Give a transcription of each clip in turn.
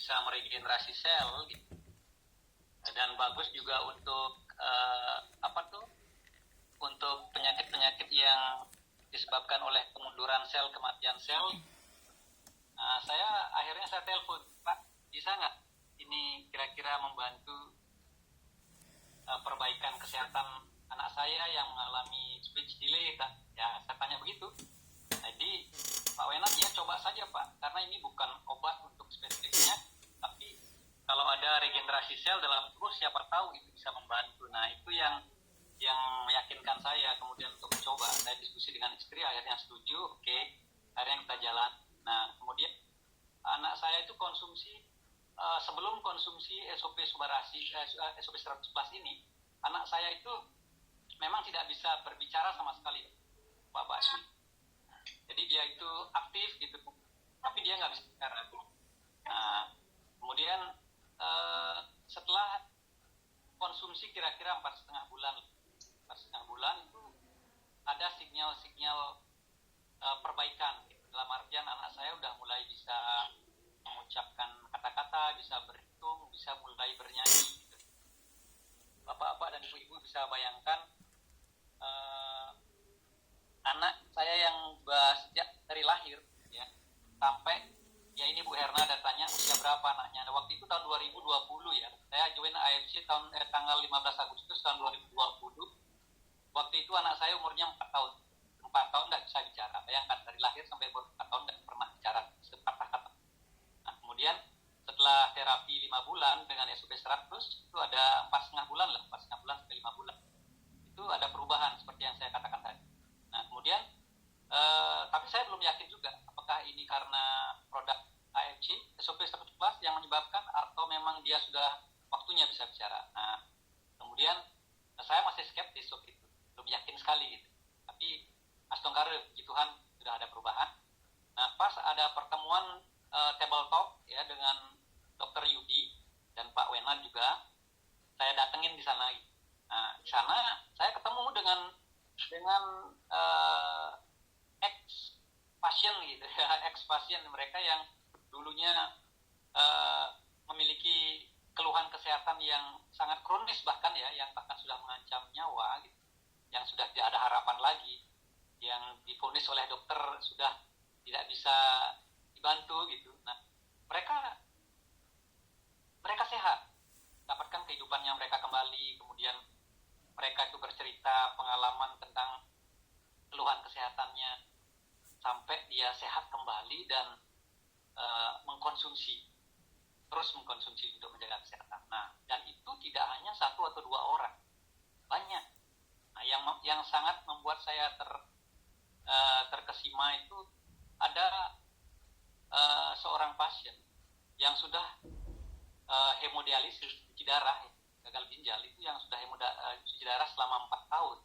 bisa meregenerasi sel gitu. Dan bagus juga untuk untuk penyakit-penyakit yang disebabkan oleh kemunduran sel, kematian sel. Saya telepon, Pak, bisa nggak ini kira-kira membantu perbaikan kesehatan anak saya yang mengalami speech delay, Kak? Ya, saya tanya begitu. Jadi Pak Wenat, ya coba saja Pak, karena ini bukan obat untuk spesifiknya, tapi kalau ada regenerasi sel dalam tubuh, siapa tahu itu bisa membantu. Nah, itu yang meyakinkan saya kemudian untuk mencoba. Saya diskusi dengan istri, akhirnya setuju, oke, akhirnya kita jalan. Nah, kemudian anak saya itu konsumsi, sebelum konsumsi SOP Subarasi, SOP 100 Plus ini, anak saya itu memang tidak bisa berbicara sama sekali, Pak Basri. Jadi dia itu aktif gitu, tapi dia nggak bisa bicara. Nah, kemudian setelah konsumsi kira-kira 4,5 bulan itu ada sinyal-sinyal perbaikan gitu. Dalam artian anak saya udah mulai bisa mengucapkan kata-kata, bisa berhitung, bisa mulai bernyanyi gitu. Bapak-bapak dan ibu-ibu bisa bayangkan anak saya yang sejak dari lahir ya sampai ya ini Bu Herna datanya usia berapa anaknya. Nah, waktu itu tahun 2020 ya. Saya join AFC tanggal 15 Agustus tahun 2020. Waktu itu anak saya umurnya 4 tahun. 4 tahun enggak bisa bicara. Bayangkan dari lahir sampai 4 tahun enggak pernah bicara sepatah kata. Nah, kemudian setelah terapi 5 bulan dengan SOP 100 itu ada 4,5 bulan sampai 5 bulan. Itu ada perubahan seperti yang saya katakan tadi. Nah, kemudian tapi saya belum yakin juga apakah ini karena produk AFC SOP 100 Plus yang menyebabkan atau memang dia sudah waktunya bisa bicara. Nah, kemudian saya masih skeptis waktu itu, belum yakin sekali gitu. Tapi astongkare puji Tuhan sudah ada perubahan. Nah, pas ada pertemuan table talk ya dengan Dr. Yudi dan Pak Wenat juga, saya datengin di sana. Nah, di sana saya ketemu dengan ex pasien gitu ya, ex pasien mereka yang dulunya memiliki keluhan kesehatan yang sangat kronis bahkan ya, yang bahkan sudah mengancam nyawa gitu, yang sudah tidak ada harapan lagi, yang divonis oleh dokter sudah tidak bisa dibantu gitu. Nah, mereka sehat, dapatkan kehidupannya mereka kembali, kemudian mereka itu bercerita pengalaman tentang keluhan kesehatannya sampai dia sehat kembali dan terus mengkonsumsi untuk menjaga kesehatan. Nah, dan itu tidak hanya 1 atau 2 orang, banyak. Nah, yang sangat membuat saya terkesima itu ada seorang pasien yang sudah hemodialisis, cuci darah, gagal ginjal itu yang sudah cuci darah selama 4 tahun.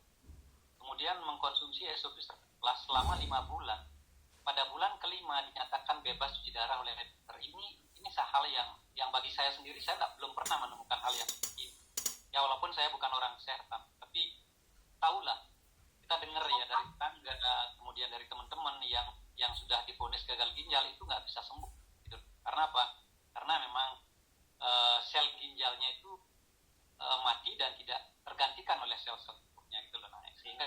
Kemudian mengkonsumsi SOP selama 5 bulan. Pada bulan kelima dinyatakan bebas cuci darah oleh dokter. Ini hal yang bagi saya sendiri, saya belum pernah menemukan hal yang seperti ini. Ya walaupun saya bukan orang kesehatan, tapi tahulah, kita dengar ya dari tetangga, kemudian dari teman-teman yang sudah divonis gagal ginjal itu nggak bisa sembuh. Gitu. Karena apa? Karena memang sel ginjalnya itu mati dan tidak tergantikan oleh sel-sel tubuhnya gitu loh. Nah, sehingga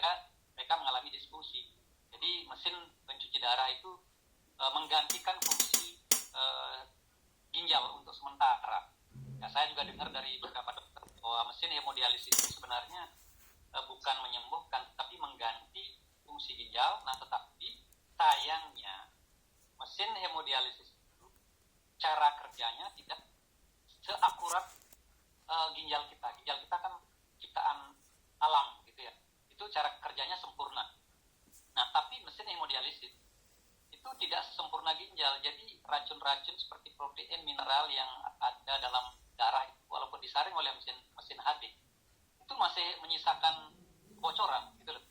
mereka mengalami diskusi. Jadi mesin pencuci darah itu menggantikan fungsi ginjal untuk sementara. Ya, saya juga dengar dari beberapa dokter bahwa mesin hemodialisis itu sebenarnya bukan menyembuhkan, tapi mengganti fungsi ginjal. Nah, tetapi sayangnya mesin hemodialisis itu cara kerjanya tidak seakurat ginjal kita. Ginjal kita kan ciptaan alam gitu ya. Itu cara kerjanya sempurna. Nah, tapi mesin hemodialisis itu tidak sempurna ginjal. Jadi racun-racun seperti protein, mineral yang ada dalam darah itu, walaupun disaring oleh mesin HD, itu masih menyisakan kebocoran gitu loh.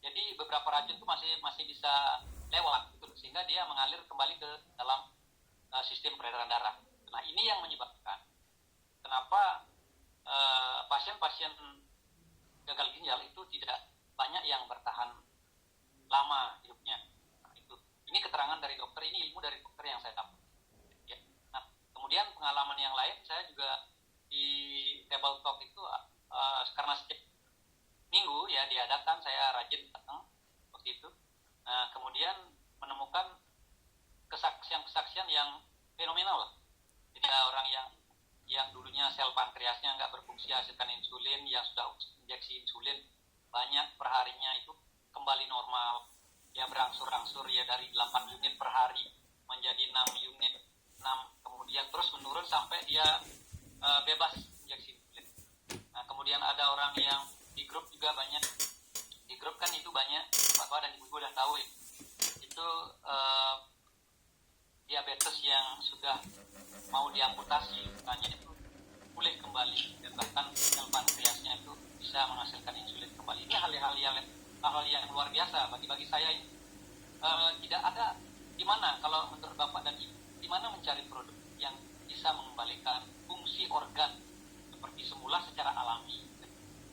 Jadi beberapa racun itu masih bisa lewat gitu loh, sehingga dia mengalir kembali ke dalam sistem peredaran darah. Nah, ini yang menyebabkan kenapa pasien-pasien gagal ginjal itu tidak banyak yang bertahan lama hidupnya. Nah, ini keterangan dari dokter, ini ilmu dari dokter yang saya dapat. Ya. Nah, kemudian pengalaman yang lain, saya juga di table talk itu karena setiap minggu ya diadakan, saya rajin datang waktu itu. Nah, kemudian menemukan kesaksian-kesaksian yang fenomenal lah. Jadi ada orang yang dulunya sel pankreasnya nggak berfungsi hasilkan insulin, yang sudah injeksi insulin banyak perharinya itu kembali normal, ya berangsur-angsur ya dari 8 unit per hari menjadi 6 unit, 6, kemudian terus menurun sampai dia bebas injeksi insulin. Nah, kemudian ada orang yang di grup juga banyak, di grup kan itu banyak bapak dan ibu udah tahu ya, itu diabetes yang sudah mau diamputasi, hanya itu pulih kembali dan bahkan sel pankreasnya itu bisa menghasilkan insulin kembali. Ini hal-hal yang luar biasa bagi saya ini. Tidak ada di mana kalau menurut bapak dan ibu, di mana mencari produk yang bisa mengembalikan fungsi organ seperti semula secara alami.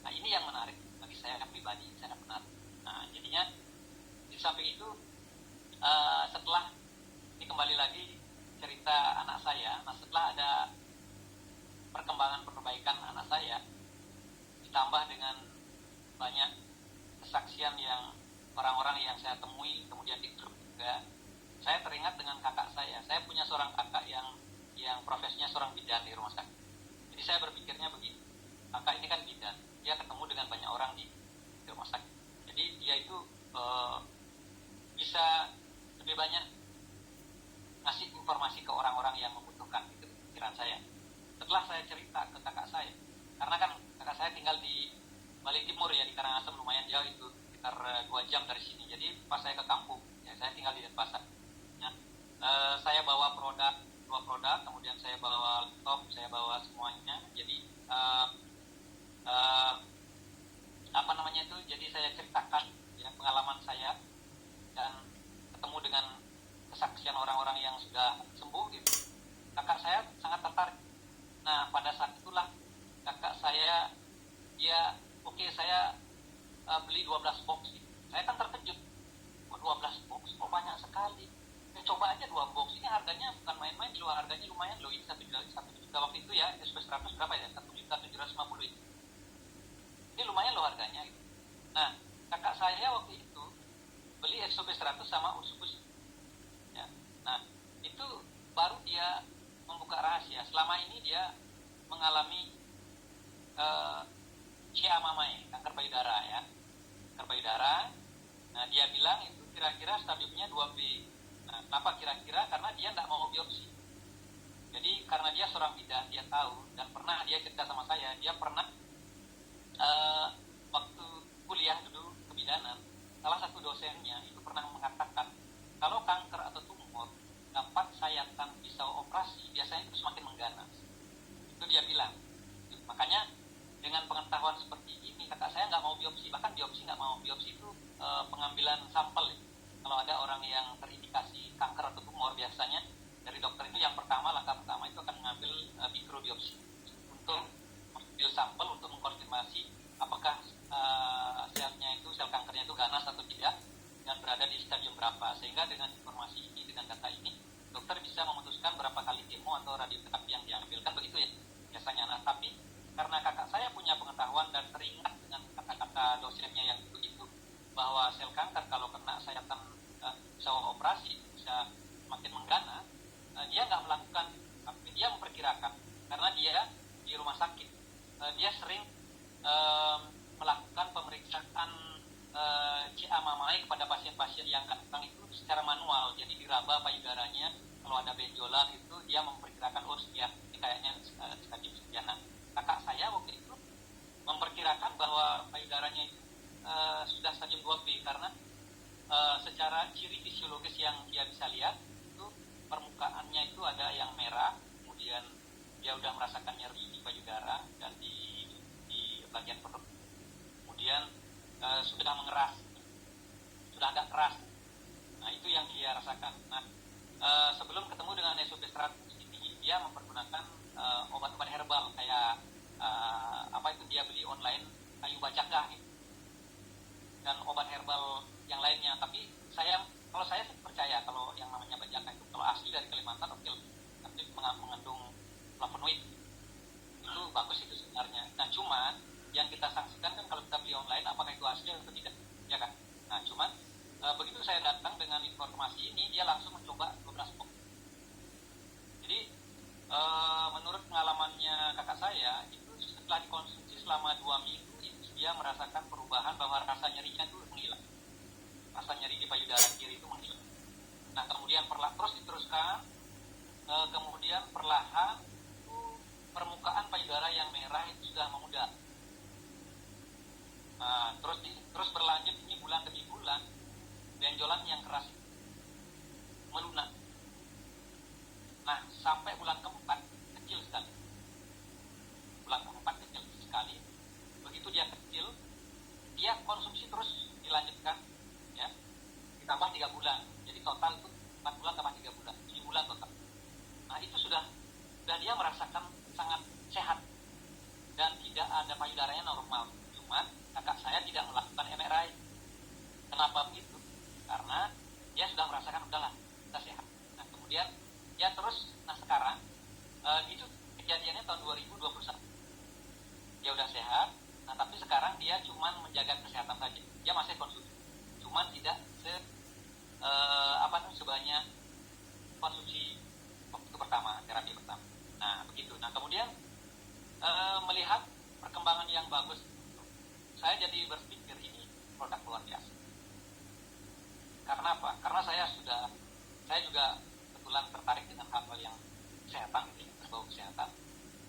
Nah, ini yang menarik bagi saya pribadi, sangat menarik. Nah, jadinya di samping itu setelah ini kembali lagi cerita anak saya. Nah, setelah ada perkembangan perbaikan anak saya, ditambah dengan banyak kesaksian yang orang-orang yang saya temui, kemudian di grup juga, saya teringat dengan kakak saya. Saya punya seorang kakak yang profesinya seorang bidan di rumah sakit. Jadi saya berpikirnya begini, kakak ini kan bidan, dia ketemu dengan banyak orang di rumah sakit. Jadi dia itu bisa lebih banyak ngasih informasi ke orang-orang yang membutuhkan, itu pikiran saya. Setelah saya cerita ke kakak saya, karena kan kakak saya tinggal di Bali Timur ya, di Karangasem, lumayan jauh itu, sekitar 2 jam dari sini. Jadi pas saya ke kampung, ya saya tinggal di Denpasar. Ya, saya bawa dua produk, kemudian saya bawa laptop, saya bawa semuanya. Jadi jadi saya ceritakan ya pengalaman saya dan ketemu dengan kesaksian orang-orang yang sudah sembuh gitu. Kakak saya sangat tertarik. Nah, pada saat itulah kakak saya saya beli 12 box gitu. Saya kan terkejut, kok 12 box, kok banyak sekali. Coba aja 2 box, ini harganya bukan main-main, harganya lumayan loh, ini 1 juta waktu itu ya, SP 100 berapa ya, 1.750.000 itu. Ini lumayan loh harganya gitu. Nah, kakak saya waktu itu beli SOP 100 sama Ursus. Ya. Nah, itu baru dia membuka rahasia. Selama ini dia mengalami CA-MAMAI, kanker payudara ya. Kanker payudara. Nah, dia bilang itu kira-kira stadiumnya 2B. Nah, kenapa kira-kira? Karena dia tidak mau biopsi. Jadi karena dia seorang bidan, dia tahu dan pernah dia cerita sama saya, dia pernah waktu kuliah dulu kebidanan, salah satu dosennya itu pernah mengatakan kalau kanker atau tumor dapat sayatan pisau operasi biasanya itu semakin mengganas. Itu dia bilang. Makanya dengan pengetahuan seperti ini, kakak saya nggak mau biopsi, bahkan nggak mau biopsi itu pengambilan sampel. Kalau ada orang yang terindikasi kanker atau tumor, biasanya dari dokter itu langkah pertama itu akan mengambil mikrobiopsi untuk mengambil sampel untuk mengkonfirmasi apakah sel kankernya itu ganas atau tidak dan berada di stadium berapa, sehingga dengan informasi ini, dengan data ini, dokter bisa memutuskan berapa kali kemo atau radioterapi yang diambil, kan begitu ya biasanya. Nah, tapi karena kakak saya punya pengetahuan dan teringat dengan kata-kata dosennya yang itu bahwa sel kanker kalau kena sayatan pisau operasi bisa makin mengganas, dia nggak melakukan, tapi dia memperkirakan karena dia di rumah sakit, dia sering melakukan pemeriksaan CA-MAMAI kepada pasien-pasien yang datang itu secara manual. Jadi diraba payudaranya, kalau ada benjolan itu dia memperkirakan sekian, ini kayaknya stadium sekian. Nah, kakak saya waktu itu memperkirakan bahwa payudaranya itu sudah stadium 2B karena secara ciri fisiologis yang dia bisa lihat itu permukaannya itu ada yang merah, kemudian dia udah merasakan nyeri di payudara dan di bagian perut, kemudian sudah mengeras, sudah agak keras. Nah, itu yang dia rasakan. Nah, sebelum ketemu dengan SOP 100 ini, dia mempergunakan obat-obat herbal kayak dia beli online kayu bacakah gitu, dan obat herbal yang lainnya. Tapi kalau saya percaya kalau yang namanya dia langsung mencoba 12 box. Jadi menurut pengalamannya kakak saya itu setelah dikonsumsi selama 2 minggu itu dia merasakan perubahan bahwa rasa nyerinya itu menghilang, rasa nyeri di payudara kiri itu menghilang. Nah kemudian terus diteruskan, kemudian perlahan permukaan payudara yang merah itu sudah memudar. Nah, terus berlanjut ini bulan demi bulan, benjolan yang keras melunak. Nah sampai bulan keempat kecil sekali. Bulan keempat kecil sekali. Begitu dia kecil, dia konsumsi terus dilanjutkan, ya, ditambah 3 bulan. Jadi total itu 4 bulan tambah 3 bulan, 7 bulan total. Nah itu sudah dia merasakan sangat sehat dan tidak ada payudaranya normal. Cuman kakak saya tidak melakukan MRI. Kenapa begitu? Karena dia sudah merasakan udahlah kita sehat. Nah kemudian ya terus, nah sekarang itu kejadiannya tahun 2021. Dia udah sehat. Nah tapi sekarang dia cuma menjaga kesehatan saja. Dia masih konsumsi, cuman tidak sebanyak konsumsi waktu pertama, terapi pertama. Nah begitu. Nah kemudian melihat perkembangan yang bagus, saya jadi berpikir ini produk luar biasa. Karena apa? Karena saya juga kebetulan tertarik dengan hal-hal yang kesehatan, gitu, berbau kesehatan.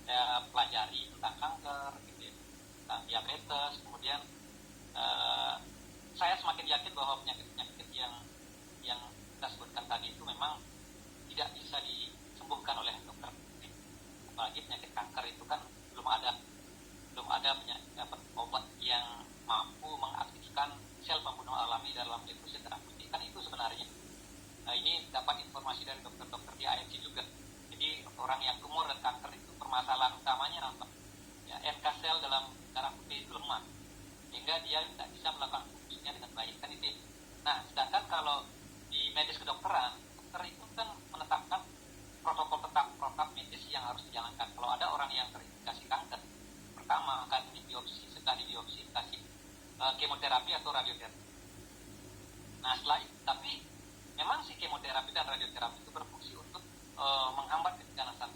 Saya pelajari tentang kanker, gitu, tentang diabetes. Kemudian saya semakin yakin bahwa penyakit-penyakit yang kita sebutkan tadi itu memang tidak bisa disembuhkan oleh dokter. Apalagi penyakit kanker itu kan belum ada obat yang mampu mengaktifkan sel pembunuh alami dalam defisit terapi. Kan itu sebenarnya. Nah ini dapat informasi dari dokter-dokter di AMC juga. Jadi orang yang tumor dan kanker itu permasalahan utamanya apa? Ya, NK sel dalam darah putih itu lemah, sehingga dia tidak bisa melakukan fungsinya dengan baik. Kan itu. Nah sedangkan kalau di medis kedokteran, dokter itu kan menetapkan protokol medis yang harus dijalankan. Kalau ada orang yang terindikasi kanker, pertama akan dibiopsi, setelah dibiopsi kasih kemoterapi atau radioterapi. Nah setelah itu, tapi memang si kemoterapi dan radioterapi itu berfungsi untuk menghambat keganasan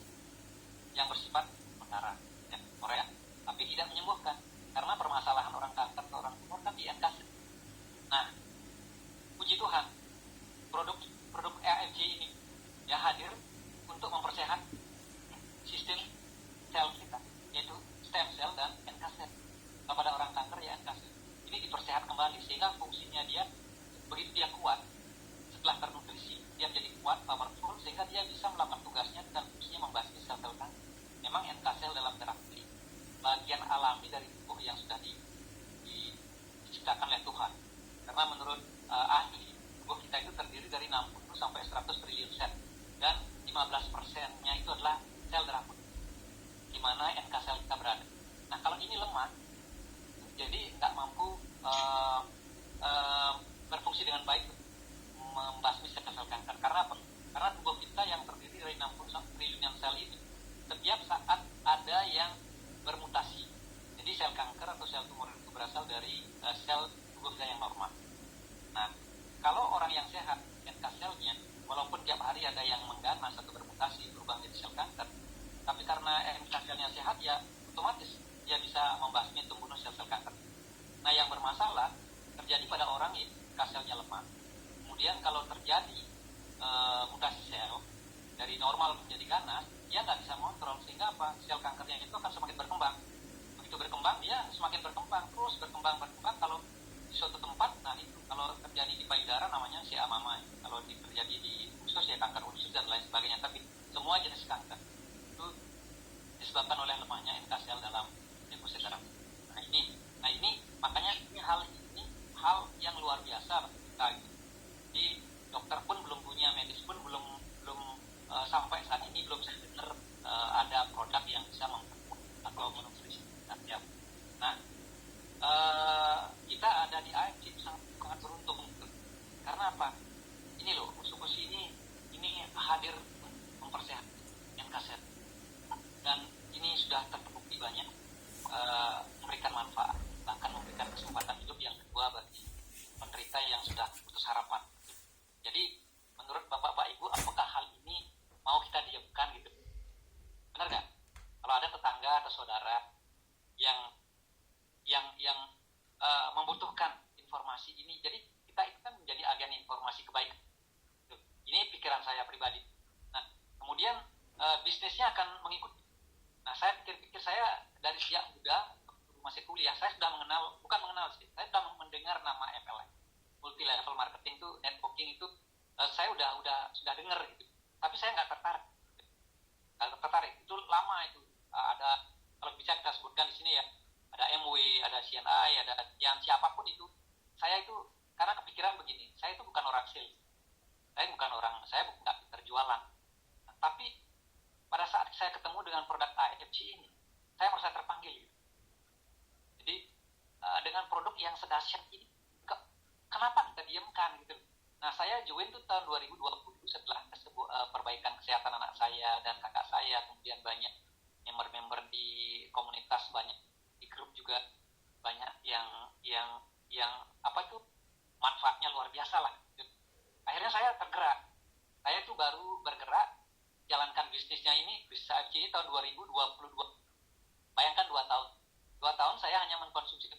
yang bersifat mengarah, ya, Korea, tapi tidak menyembuhkan. Karena permasalahan orang kanker atau orang tumor kan di NK. Nah, puji Tuhan, produk AFJ ini ya hadir untuk mempersehat sistem sel kita, yaitu stem cell dan NK cell. Pada orang kanker ya NK cell ini dipersehat kembali, sehingga fungsinya dia begitu dia kuat setelah ternutrisi, dia menjadi kuat, powerful, sehingga dia bisa melakukan tugasnya dan fungsinya membasmi sel-sel kanker. Memang NK cell dalam terapi bagian alami dari tubuh yang sudah diciptakan oleh Tuhan. Karena menurut ahli, tubuh kita itu terdiri dari 60 sampai 100 triliun sel, dan 15%-nya itu adalah sel darah putih, di mana NK sel kita berada. Nah kalau ini lemah, jadi nggak mampu berfungsi dengan baik membasmi sel-sel kanker. Karena apa? Karena tubuh kita yang terdiri dari 60 triliun sel ini, setiap saat ada yang bermutasi. Jadi sel kanker atau sel tumor itu berasal dari sel tubuh kita yang normal. Nah, kalau orang yang sehat, NK selnya walaupun tiap hari ada yang mengganas atau bermutasi berubah menjadi sel kanker, tapi karena NK selnya sehat, ya otomatis dia bisa membasmi atau membunuh sel-sel kanker. Nah yang bermasalah terjadi pada orang yang NK selnya lemah. Kemudian kalau terjadi mutasi sel dari normal menjadi ganas, dia nggak bisa mengontrol, sehingga apa? Sel kankernya itu akan semakin berkembang. Begitu berkembang, dia semakin berkembang, terus berkembang. Kalau di suatu tempat, nah itu kalau terjadi di payudara namanya CA mama. Kalau terjadi di usus ya kanker usus dan lain sebagainya. Tapi semua jenis kanker itu disebabkan oleh lemahnya NK sel dalam deposit darah. Nah ini makanya ini hal yang luar biasa bagi kita. Jadi dokter pun belum punya, medis pun belum sampai saat ini belum saya dengar ada produk yang bisa memperkuat atau menutrisi. Nah kita ada di AFC pribadi. Nah, kemudian bisnisnya akan mengikuti. Nah, saya pikir-pikir, saya dari sejak muda masih kuliah, saya sudah saya sudah mendengar nama MLM, multi level marketing itu, networking itu, saya sudah dengar gitu. Tapi saya nggak tertarik. Itu lama itu. Ada, kalau bisa kita sebutkan di sini ya, ada MW, ada CNI, ada yang siapapun itu. Saya itu karena kepikiran begini, saya itu bukan orang sales, saya bukan terjualan. Nah, tapi pada saat saya ketemu dengan produk AFC ini, saya merasa terpanggil gitu. Jadi dengan produk yang sedahsyat ini, kenapa kita diamkan gitu. Nah, saya join tuh tahun 2020 setelah perbaikan kesehatan anak saya dan kakak saya, kemudian banyak member-member di komunitas, banyak di grup juga, banyak yang apa tuh manfaatnya luar biasa lah. Akhirnya saya tergerak. Saya tuh baru bergerak jalankan bisnisnya ini, bisnis AFC ini tahun 2022. Bayangkan 2 tahun. 2 tahun saya hanya mengkonsumsi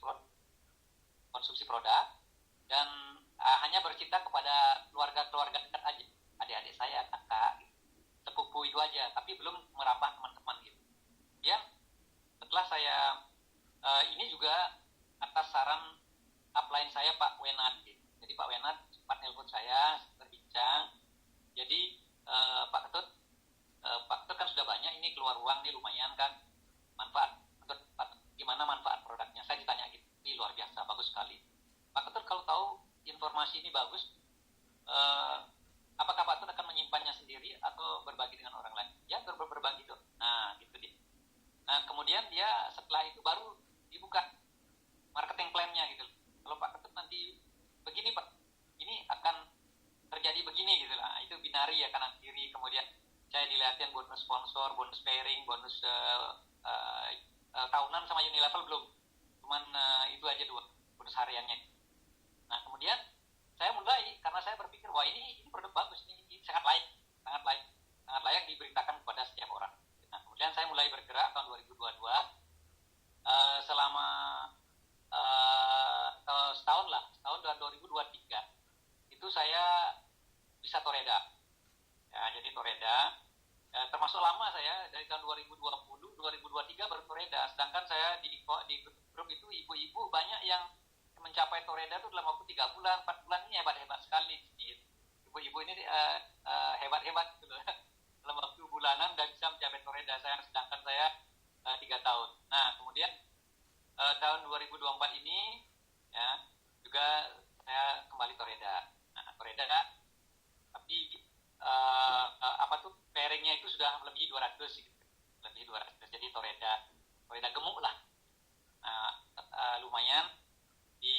produk dan hanya bercerita kepada keluarga dekat aja, adik-adik saya, kakak, gitu, sepupu itu aja, tapi belum merambah teman-teman gitu. Kemudian setelah saya ini juga atas saran upline saya Pak Wenat gitu. Jadi Pak Wenat sempat nelpon saya, berbincang. Jadi Pak Ketut kan sudah banyak ini keluar uang nih, lumayan kan, manfaat gimana manfaat produknya, saya ditanya gitu. Ini luar biasa, bagus sekali Pak Ketut, kalau tahu informasi ini bagus, apakah Pak Ketut akan menyimpannya sendiri atau berbagi dengan orang lain? Ya, berbagi tuh. Nah gitu dia. Nah kemudian dia setelah itu baru dibuka marketing plan-nya gitu. Kalau Pak Ketut nanti begini Pak, ini akan terjadi begini gitu lah, itu binari ya kanan kiri. Kemudian saya dilihatin bonus sponsor, bonus pairing, bonus tahunan sama Unilevel belum, cuman itu aja 2 bonus hariannya. Nah kemudian saya mulai, karena saya berpikir wah ini produk bagus, ini sangat layak diberitakan kepada setiap orang. Nah kemudian saya mulai bergerak tahun 2022, selama setahun 2023 itu saya bisa Toreda. Ya, jadi Toreda termasuk lama saya, dari tahun 2023 baru Toreda. Sedangkan saya di grup itu ibu-ibu banyak yang mencapai Toreda itu dalam waktu 3 bulan, 4 bulan. Ini hebat-hebat sekali. Ibu-ibu ini hebat-hebat gitu loh. Dalam waktu bulanan dan bisa mencapai Toreda. Sedangkan saya 3 tahun. Nah kemudian tahun 2024 ini ya juga saya kembali Toreda. Nah Toreda tapi pairingnya itu sudah lebih 200 gitu. Lebih 200. Jadi Toreda gemuk lah. Lumayan di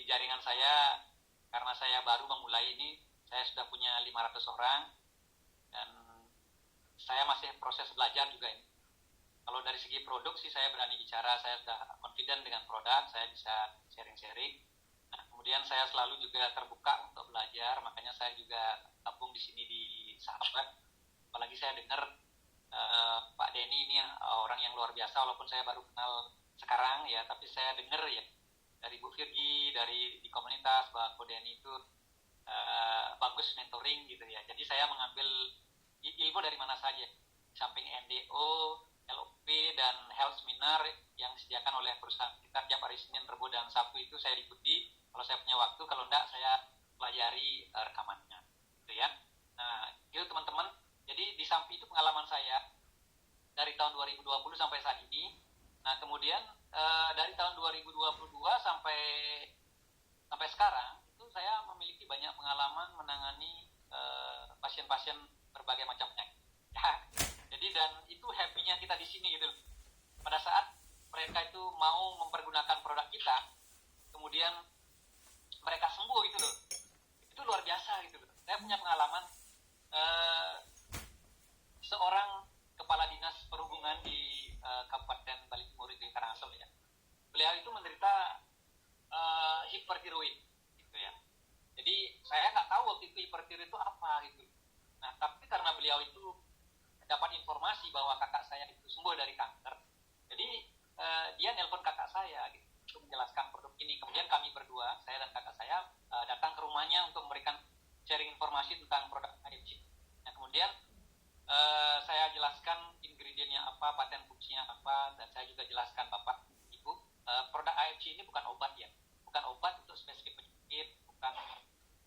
jaringan saya, karena saya baru memulai ini, saya sudah punya 500 orang dan saya masih proses belajar juga ini. Kalau dari segi produk sih saya berani bicara, saya sudah confident dengan produk, saya bisa sharing-sharing. Nah, kemudian saya selalu juga terbuka untuk belajar, makanya saya juga gabung di sini di Sahabat. Apalagi saya dengar Pak Denny ini orang yang luar biasa, walaupun saya baru kenal sekarang ya, tapi saya dengar ya dari Bu Virgi, dari di komunitas, Pak Denny itu bagus mentoring gitu ya. Jadi saya mengambil ilmu dari mana saja, samping NDO, LOP dan health seminar yang disediakan oleh perusahaan kita tiap hari Senin, Rabu dan Sabtu itu saya ikuti. Kalau saya punya waktu, kalau enggak saya pelajari rekamannya, gitu ya. Nah, itu teman-teman. Jadi di samping itu pengalaman saya dari tahun 2020 sampai saat ini. Nah, kemudian dari tahun 2022 sampai sekarang itu saya memiliki banyak pengalaman menangani pasien-pasien berbagai macam penyakit. Ya. Jadi dan itu happy-nya kita di sini gitu. Pada saat mereka itu mau mempergunakan produk kita, kemudian mereka sembuh gitu loh. Itu luar biasa gitu loh. Saya punya pengalaman seorang kepala dinas perhubungan di Kabupaten Balik Timur di Karangasem ya. Beliau itu menderita hipertiroid gitu ya. Jadi saya nggak tahu waktu itu hipertiroid itu apa gitu. Nah tapi karena beliau itu dapat informasi bahwa kakak saya itu sembuh dari kanker, jadi dia nelpon kakak saya gitu, untuk menjelaskan produk ini. Kemudian kami berdua, saya dan kakak saya datang ke rumahnya untuk memberikan sharing informasi tentang produk AFC. kemudian saya jelaskan ingredientnya apa, paten fungsinya apa, dan saya juga jelaskan Bapak Ibu, produk AFC ini bukan obat ya, bukan obat untuk spesifik penyakit,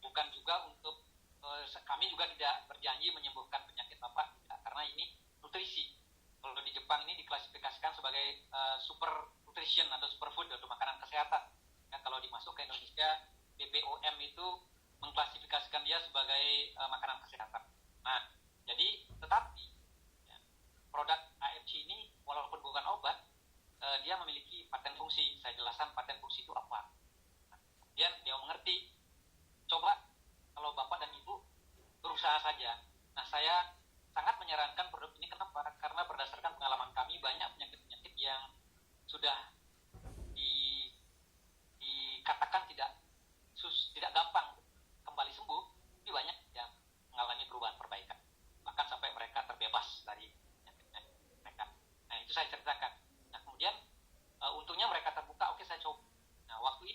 bukan juga untuk kami juga tidak berjanji menyembuhkan penyakit Bapak, tidak, karena ini nutrisi. Kalau di Jepang ini diklasifikasikan sebagai super nutrition atau superfood atau makanan kesehatan. Ya, kalau dimasuk ke Indonesia, BPOM itu mengklasifikasikan dia sebagai makanan kesehatan. Nah, jadi tetapi ya, produk AFC ini walaupun bukan obat, dia memiliki paten fungsi. Saya jelaskan paten fungsi itu apa. Nah, kemudian dia mengerti. Coba kalau Bapak dan Ibu berusaha saja. Nah, saya sangat menyarankan produk ini. Kenapa? Karena berdasarkan pengalaman kami, banyak penyakit-penyakit yang sudah dikatakan tidak gampang kembali sembuh, tapi banyak yang mengalami perubahan perbaikan, bahkan sampai mereka terbebas dari penyakit mereka. Nah, itu saya ceritakan. Nah, kemudian untungnya mereka terbuka, oke saya coba. Nah, waktu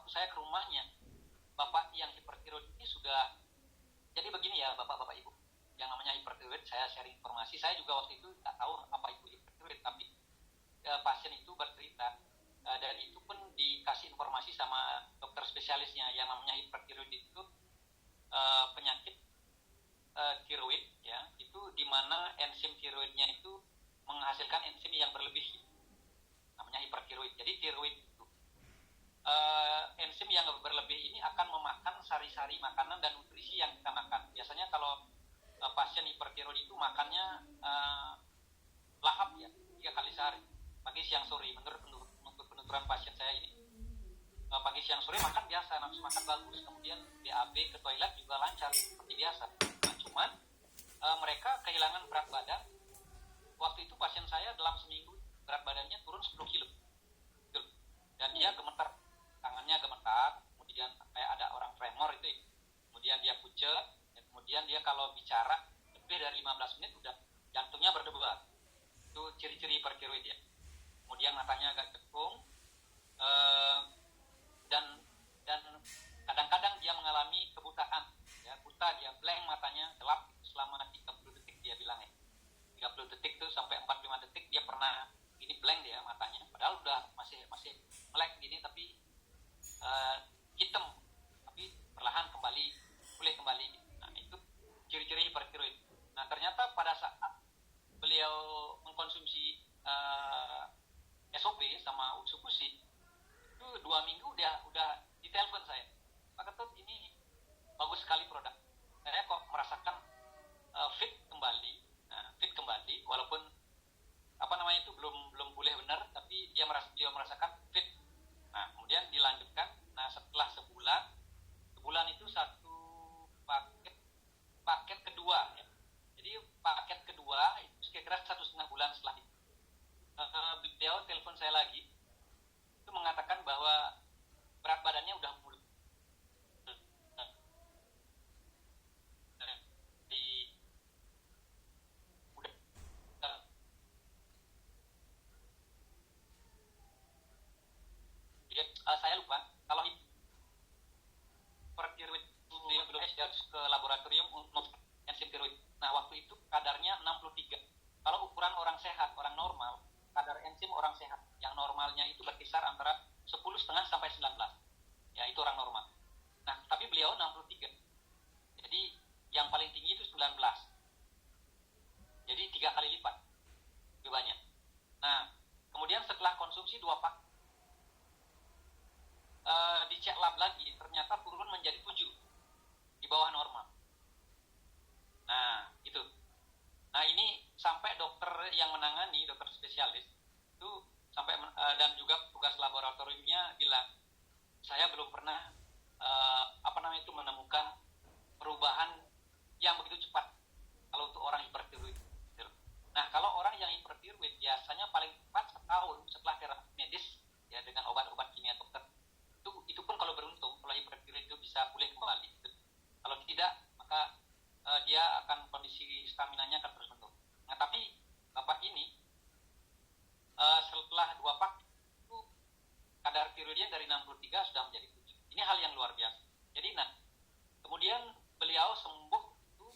saya ke rumahnya, Bapak yang hipertiroid ini sudah, jadi begini ya Bapak-Bapak Ibu, yang namanya hipertiroid, saya sharing informasi, saya juga waktu itu tak tahu apa itu hipertiroid, tapi pasien itu bercerita, dan itu pun dikasih informasi sama dokter spesialisnya, yang namanya hipertiroid itu penyakit tiroid ya, itu di mana enzim tiroidnya itu menghasilkan enzim yang berlebih, namanya hipertiroid. Jadi tiroid itu enzim yang berlebih ini akan memakan sari-sari makanan dan nutrisi yang kita makan. Biasanya kalau pasien hipertiroid itu makannya lahap ya, 3 kali sehari, pagi siang sore. Menurut penuturan pasien saya ini, pagi siang sore makan biasa, nafsu makan bagus, kemudian BAB ke toilet juga lancar seperti biasa. Nah, cuman mereka kehilangan berat badan. Waktu itu pasien saya dalam seminggu berat badannya turun 10 kilo, dan dia gemetar, tangannya gemetar, kemudian kayak ada orang tremor itu, kemudian dia pucet, kemudian dia kalau bicara lebih dari 15 menit udah jantungnya berdebar. Itu ciri-ciri hipertiroid ya. Kemudian matanya agak cekung, dan kadang-kadang dia mengalami kebutaan ya, buta, dia blank, matanya gelap selama 30 detik dia bilang ya. 30 detik itu sampai 45 detik dia pernah ini blank dia matanya, padahal udah masih melek gini, tapi hitam, tapi perlahan pulih kembali. Nah, itu ciri-ciri hipertiroid. Nah, ternyata pada saat beliau mengkonsumsi SOP sama Utsukushi itu 2 minggu udah ditelepon saya, Pak Ketut, ini bagus sekali produk, saya kok merasakan fit kembali. Nah, fit kembali walaupun itu belum pulih benar, tapi beliau merasakan fit. Nah, kemudian dilanjutkan. Nah, setelah sebulan itu satu paket kedua ya. Jadi paket kedua itu kira-kira 1,5 bulan setelah itu, beliau telepon saya lagi, itu mengatakan bahwa berat badannya udah mulai saya lupa kalau hipertiroid beliau ke laboratorium untuk enzim tiroid. Nah, waktu itu kadarnya 63. Kalau ukuran orang sehat, orang normal, kadar enzim orang sehat yang normalnya itu berkisar antara 10,5 sampai 19. Ya, itu orang normal. Nah, tapi beliau 63. Jadi yang paling tinggi itu 19. Jadi 3 kali lipat lebih banyak. Nah, kemudian setelah konsumsi 2 pak, dicek lab lagi, ternyata turun menjadi 7, di bawah normal. Nah, itu. Nah, ini sampai dokter yang menangani, dokter spesialis itu sampai dan juga tugas laboratoriumnya bilang, saya belum pernah menemukan perubahan yang begitu cepat kalau untuk orang hipertiroid. Nah, kalau orang yang hipertiroid biasanya paling cepat setahun setelah terapi medis ya, dengan obat-obat kimia dokter. Itu pun kalau beruntung, kalau hipertiroid itu bisa pulih kembali. Kalau tidak, maka dia akan kondisi staminanya akan terus menurun. Nah, tapi bapak ini setelah 2 pak itu kadar tiroidnya dari 63 sudah menjadi 7. Ini hal yang luar biasa. Jadi kemudian beliau sembuh itu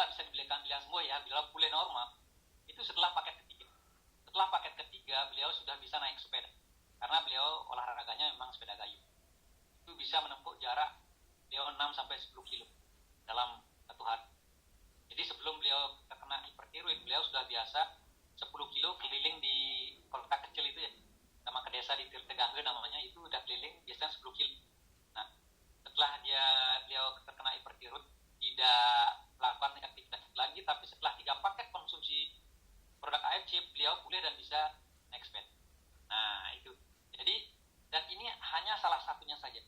nggak bisa dibelikan semua ya, beliau pulih normal itu setelah paket ketiga. Setelah paket ketiga beliau sudah bisa naik sepeda karena beliau olahraganya memang sepeda kayu. Itu bisa menempuh jarak beliau 6 sampai 10 kilo dalam satu hari. Jadi sebelum beliau terkena hipertiroid, beliau sudah biasa 10 kilo keliling di kota kecil itu ya, sama ke desa di Tirtegangge namanya, itu udah keliling biasanya 10 kilo. Nah, setelah beliau terkena hipertiroid, tidak melakukan aktivitas lagi, tapi setelah 3 paket konsumsi produk AFC, beliau pulih dan bisa naik sepeda. Nah, itu. Jadi, dan ini hanya salah satunya saja.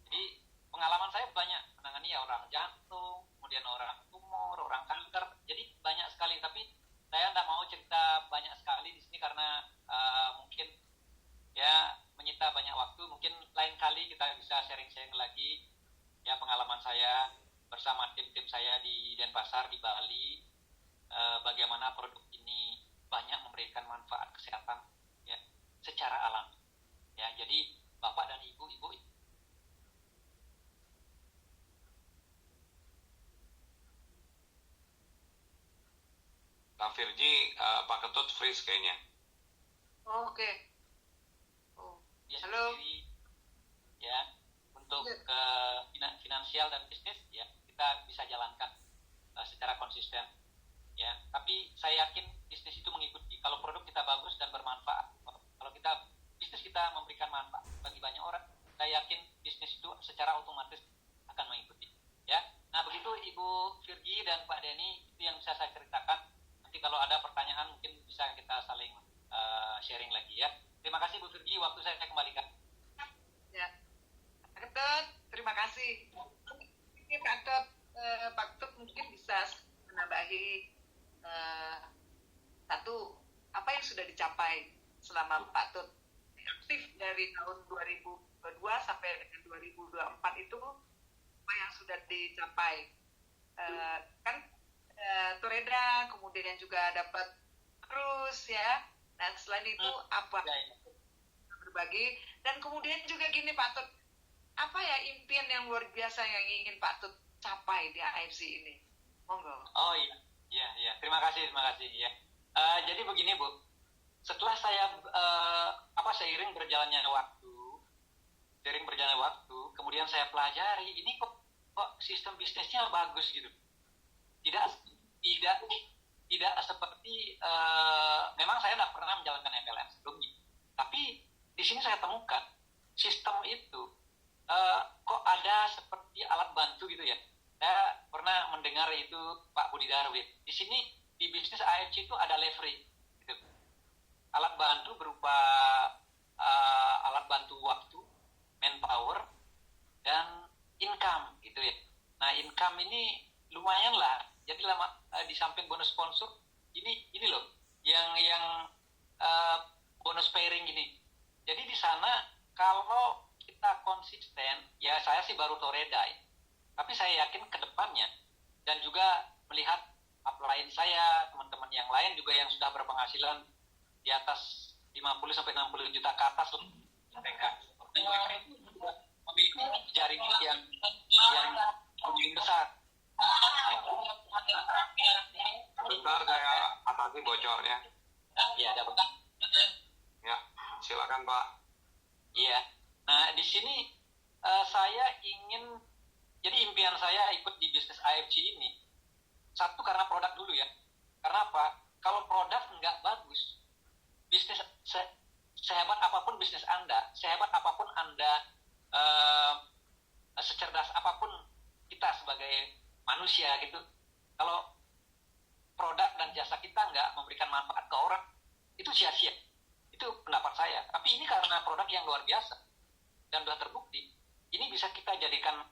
Jadi, pengalaman saya banyak menangani ya orang jantung, kemudian orang tumor, orang kanker. Jadi, banyak sekali. Tapi, saya tidak mau cerita banyak sekali di sini karena mungkin ya menyita banyak waktu. Mungkin lain kali kita bisa sharing-sharing lagi ya pengalaman saya bersama tim-tim saya di Denpasar, di Bali, bagaimana produk ini banyak memberikan manfaat kesehatan ya secara alami. Ya, jadi Bapak dan Ibu Kang Virji, Pak Ketut freeze kayaknya. Oke. Oh. ya, Halo. sendiri, ya untuk Ya. finansial dan bisnis ya kita bisa jalankan secara konsisten ya. Tapi saya yakin bisnis itu mengikuti. Kalau produk kita bagus dan bermanfaat, kalau bisnis kita memberikan manfaat bagi banyak orang, saya yakin bisnis itu secara otomatis akan mengikuti. Ya. Nah, begitu Ibu Virgi dan Pak Denny, itu yang bisa saya ceritakan. Nanti kalau ada pertanyaan mungkin bisa kita saling sharing lagi ya. Terima kasih Bu Virgi, waktu saya kembalikan. Ya. Pak Ketut, terima kasih. Mungkin Pak Ketut mungkin bisa menambahi satu apa yang sudah dicapai selama Pak Tut aktif dari tahun 2022 sampai dengan 2024 itu apa yang sudah dicapai. Kan Toreda kemudian juga dapat krus ya. Nah, selain itu apa berbagi, dan kemudian juga gini Pak Tut, apa ya impian yang luar biasa yang ingin Pak Tut capai di AFC ini? Monggo. Oh iya, terima kasih ya. Jadi begini Bu, setelah saya seiring berjalannya waktu, kemudian saya pelajari ini kok sistem bisnisnya bagus gitu. Tidak seperti memang saya tidak pernah menjalankan MLM sebelumnya, tapi di sini saya temukan sistem itu kok ada seperti alat bantu gitu ya. Saya pernah mendengar itu Pak Budi Darwin. Di sini di bisnis AFC itu ada leverage gitu. Alat bantu berupa alat bantu waktu, manpower, dan income gitu ya. Nah, income ini lumayan lah. Jadi di samping bonus sponsor ini loh yang bonus pairing ini. Jadi di sana kalau kita konsisten, ya saya sih baru Toreda ya. Tapi saya yakin ke depannya dan juga melihat upline saya, teman-teman yang lain juga yang sudah berpenghasilan di atas 50 sampai 60 juta ke atas loh mereka. Memiliki jaringan yang lebih besar. Bentar saya atasi bocornya. Ya, dapat. Ya, silakan Pak. Iya. Nah, di sini saya ingin, jadi impian saya ikut di bisnis AFC ini, satu karena produk dulu ya. Karena apa? Kalau produk nggak bagus, bisnis sehebat apapun bisnis Anda, sehebat apapun Anda, secerdas apapun kita sebagai manusia gitu, kalau produk dan jasa kita nggak memberikan manfaat ke orang, itu sia-sia. Itu pendapat saya. Tapi ini karena produk yang luar biasa dan sudah terbukti, ini bisa kita jadikan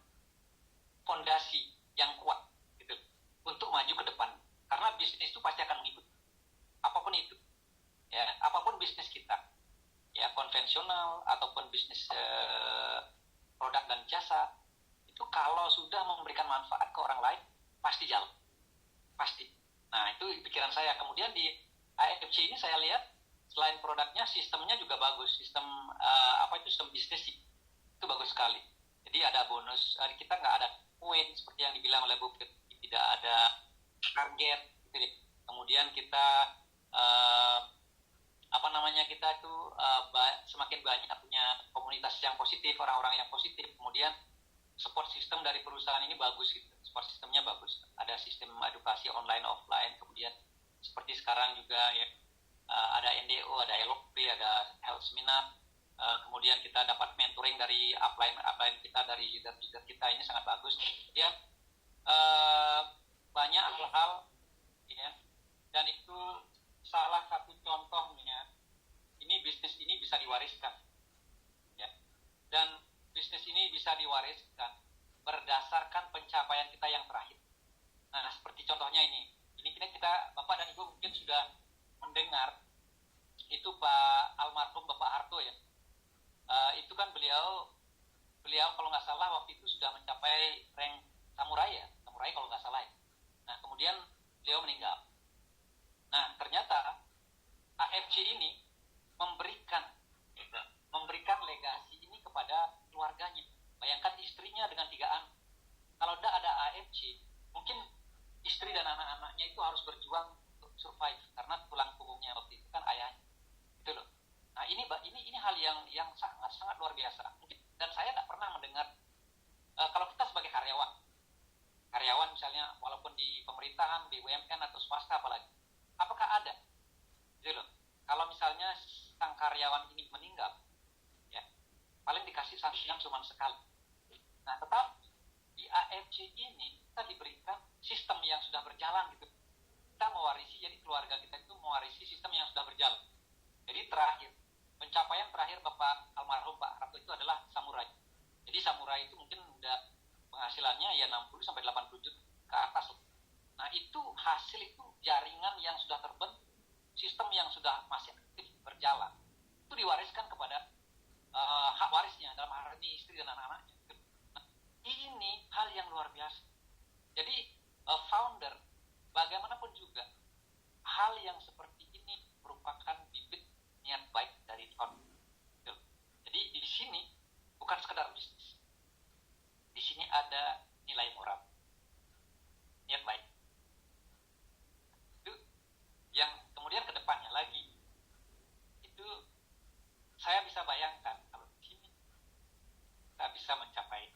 fondasi yang kuat gitu untuk maju ke depan. Karena bisnis itu pasti akan mengikut apapun itu, ya apapun bisnis kita, ya konvensional ataupun bisnis produk dan jasa, itu kalau sudah memberikan manfaat ke orang lain pasti jalan, pasti. Nah, itu pikiran saya. Kemudian di AFC ini saya lihat selain produknya, sistemnya juga bagus. Sistem sistem bisnis itu bagus sekali. Jadi ada bonus. Kita nggak ada poin seperti yang dibilang oleh Bu Fit, tidak ada target gitu deh. Kemudian kita kita itu semakin banyak punya komunitas yang positif, orang-orang yang positif, kemudian support system dari perusahaan ini bagus gitu. Support sistemnya bagus. Ada sistem edukasi online offline, kemudian seperti sekarang juga ya ada NDO, ada LOP, ada health seminar. Kemudian kita dapat mentoring dari upline kita, dari leader kita, ini sangat bagus. Kemudian banyak hal-hal ya, dan itu salah satu contohnya. Ini bisnis ini bisa diwariskan ya, dan bisnis ini bisa diwariskan berdasarkan pencapaian kita yang terakhir. Nah, seperti contohnya ini kita Bapak dan Ibu mungkin sudah mendengar itu Pak almarhum Bapak Harto ya. Itu kan beliau kalau nggak salah waktu itu sudah mencapai rank samurai kalau nggak salah ya. Nah, kemudian beliau meninggal. Nah, ternyata AFC ini memberikan legasi ini kepada keluarganya. Bayangkan istrinya dengan 3 anak. Kalau tidak ada AFC, mungkin istri dan anak-anaknya itu harus berjuang untuk survive karena tulang punggungnya waktu itu kan ayahnya. Gitu loh. Nah, ini hal yang sangat luar biasa. Dan saya tidak pernah mendengar kalau kita sebagai karyawan misalnya, walaupun di pemerintahan, BUMN atau swasta apalagi, apakah ada? Gitu loh. Kalau misalnya sang karyawan ini meninggal, ya paling dikasih sanksinya cuma sekali. Nah, tetapi di AFC ini kita diberikan sistem yang sudah berjalan gitu. Kita mewarisi, jadi keluarga kita itu mewarisi sistem yang sudah berjalan. Jadi pencapaian terakhir Bapak almarhum Pak Harto itu adalah samurai. Jadi samurai itu mungkin udah penghasilannya ya 60 sampai 80 juta ke atas. Nah, itu hasil itu jaringan yang sudah terbentuk, sistem yang sudah masih aktif berjalan. Itu diwariskan kepada hak warisnya, dalam hal ini istri dan anak-anaknya. Nah, ini hal yang luar biasa. Jadi founder bagaimanapun juga hal yang seperti ini merupakan bibit niat baik dari founder. Jadi di sini bukan sekedar bisnis. Di sini ada nilai moral, niat baik. Itu yang kemudian ke depannya lagi. Itu saya bisa bayangkan kalau di sini kita bisa mencapai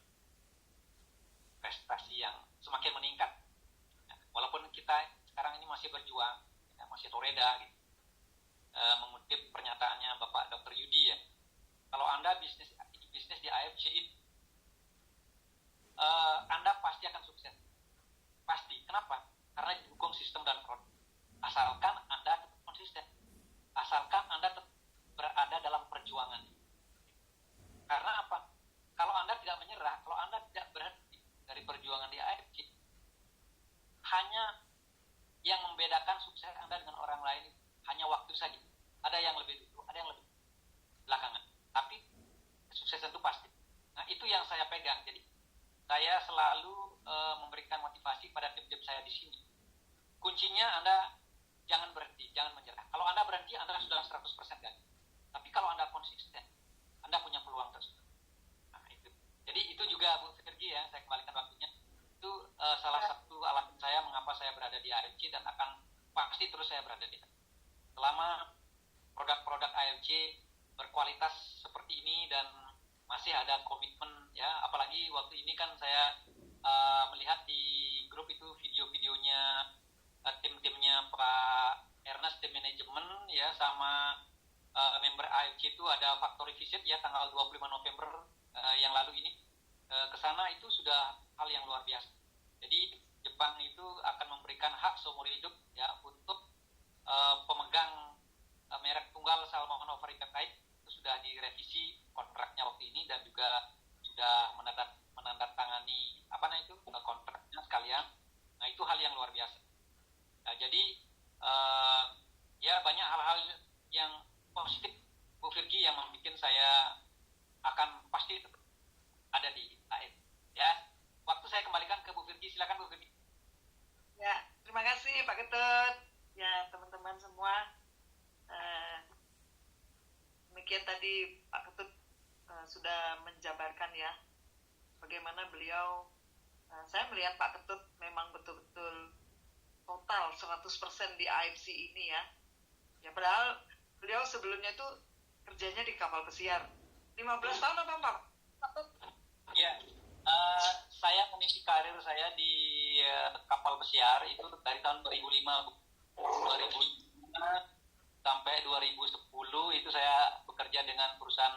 prestasi yang semakin meningkat. Nah, walaupun kita sekarang ini masih berjuang, ya, masih toreda gitu. Mengutip pernyataannya Bapak Dr. Yudi ya, kalau Anda bisnis di AFC itu, Anda pasti akan sukses. Pasti. Kenapa? Karena didukung sistem dan produk. Asalkan Anda tetap konsisten. Asalkan Anda tetap berada dalam perjuangan. Karena apa? Kalau Anda tidak menyerah, kalau Anda tidak berhenti dari perjuangan di AFC, hanya yang membedakan sukses Anda dengan orang lain hanya waktu saja. Ada yang lebih dulu, ada yang lebih belakangan. Tapi kesuksesan itu pasti. Nah, itu yang saya pegang. Jadi saya selalu memberikan motivasi pada tim-tim saya di sini. Kuncinya Anda jangan berhenti, jangan menyerah. Kalau Anda berhenti, Anda sudah 100% gagal. Tapi kalau Anda konsisten, Anda punya peluang tersebut. Nah, itu. Jadi itu juga Bu Firgi ya, saya kembalikan waktunya. Itu salah satu alasan saya mengapa saya berada di AFC dan akan pasti terus saya berada di sana. Selama produk-produk AFC berkualitas seperti ini dan masih ada komitmen ya, apalagi waktu ini kan saya melihat di grup itu video-videonya tim-timnya Pak Ernest, tim manajemen ya, sama member AFC itu ada factory visit ya tanggal 25 November yang lalu ini ke sana. Itu sudah hal yang luar biasa. Jadi Jepang itu akan memberikan hak seumur hidup ya untuk pemegang merek tunggal Salmonella Peptide. Itu sudah direvisi kontraknya waktu ini dan juga sudah menandatangani kontraknya sekalian. Nah, itu hal yang luar biasa. Nah, jadi ya banyak hal-hal yang positif Bu Firgi yang membuat saya akan pasti ada di AF. Ya, waktu saya kembalikan ke Bu Firgi, silakan Bu Firgi. Ya, terima kasih Pak Ketut. Ya, teman-teman semua. Demikian tadi Pak Ketut sudah menjabarkan ya bagaimana beliau. Saya melihat Pak Ketut memang betul-betul 100% di AFC ini ya. Ya padahal beliau sebelumnya itu kerjanya di kapal pesiar. 15 tahun apa Pak? Ya, saya meniti karir saya di kapal pesiar itu dari tahun 2005 sampai 2010 itu saya bekerja dengan perusahaan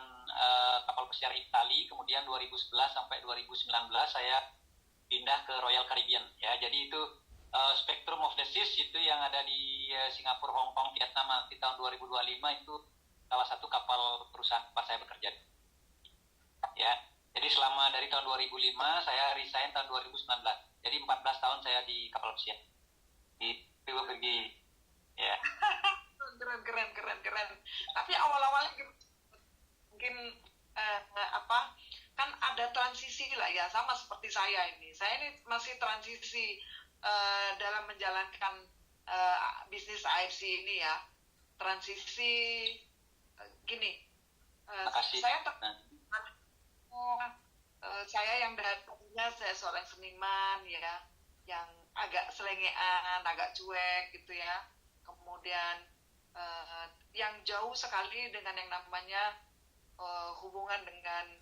kapal pesiar Itali. Kemudian 2011 sampai 2019 saya pindah ke Royal Caribbean. Ya, jadi itu Spectrum of the Seas itu yang ada di Singapura, Hong Kong, Vietnam di tahun 2025 itu salah satu kapal perusahaan tempat saya bekerja. Ya, jadi selama dari tahun 2005 saya resign tahun 2019. Jadi 14 tahun saya di kapal pesiar. Di pergi ya. Keren. Tapi awal-awalnya mungkin kan ada transisi lah ya, sama seperti saya ini. Saya ini masih transisi dalam menjalankan bisnis AFC ini ya. Transisi gini. Saya yang tadinya saya seorang seniman ya, yang agak selengean, agak cuek gitu ya. Kemudian yang jauh sekali dengan yang namanya hubungan dengan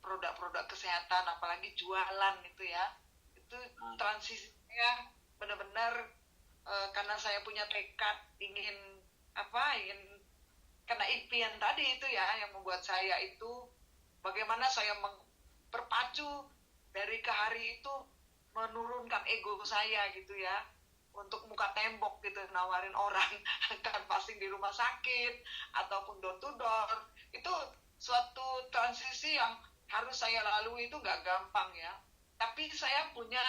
produk-produk kesehatan, apalagi jualan itu ya. Itu transisinya benar-benar karena saya punya tekad ingin karena impian tadi itu ya yang membuat saya itu bagaimana saya berpacu dari ke hari itu menurunkan ego saya gitu ya, untuk muka tembok gitu, nawarin orang canvassing di rumah sakit ataupun door to door. Itu suatu transisi yang harus saya lalui, itu nggak gampang ya, tapi saya punya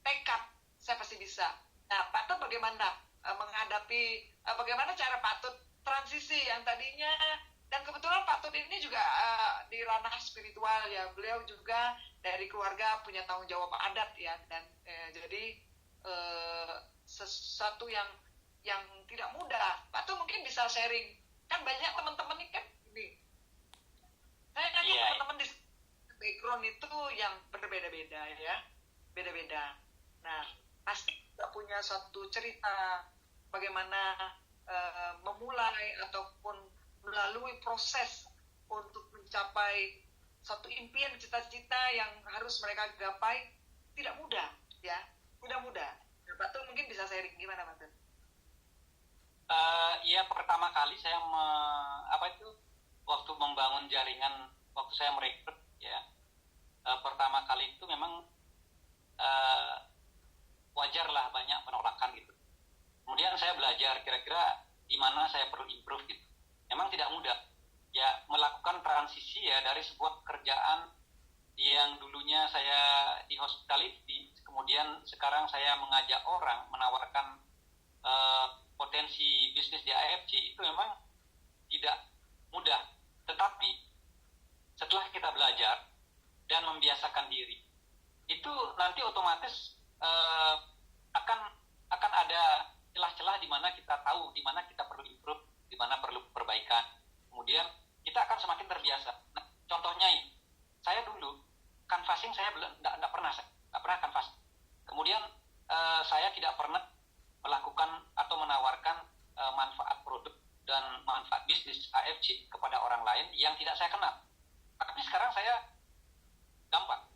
tekad, saya pasti bisa. Nah, Pak Tut bagaimana menghadapi bagaimana cara Pak Tut transisi yang tadinya, dan kebetulan Pak Tut ini juga di ranah spiritual ya, beliau juga dari keluarga punya tanggung jawab adat ya, dan jadi sesuatu yang tidak mudah. Pak Tut mungkin bisa sharing, kan banyak teman-teman ini kan ini, saya nanya teman-teman di background itu yang berbeda-beda ya, beda-beda. Nah, pasti juga punya suatu cerita bagaimana memulai ataupun melalui proses untuk mencapai satu impian, cita-cita yang harus mereka gapai. Tidak mudah ya, tidak mudah. Nah, Pak Tut mungkin bisa sharing gimana Pak Tut? Ya, pertama kali saya waktu membangun jaringan, waktu saya merekrut ya, pertama kali itu memang wajarlah banyak penolakan gitu. Kemudian saya belajar kira-kira di mana saya perlu improve gitu. Memang tidak mudah ya melakukan transisi ya dari sebuah pekerjaan yang dulunya saya di hospitality, kemudian sekarang saya mengajak orang, menawarkan potensi bisnis di AFC. Itu memang tidak mudah, tetapi setelah kita belajar dan membiasakan diri, itu nanti otomatis akan ada celah-celah di mana kita tahu di mana kita perlu improve, di mana perlu perbaikan. Kemudian kita akan semakin terbiasa. Nah, contohnya ini, saya dulu canvassing saya nggak pernah canvassing. Kemudian saya tidak pernah melakukan atau menawarkan manfaat produk dan manfaat bisnis AFC kepada orang lain yang tidak saya kenal. Tapi sekarang saya gampang.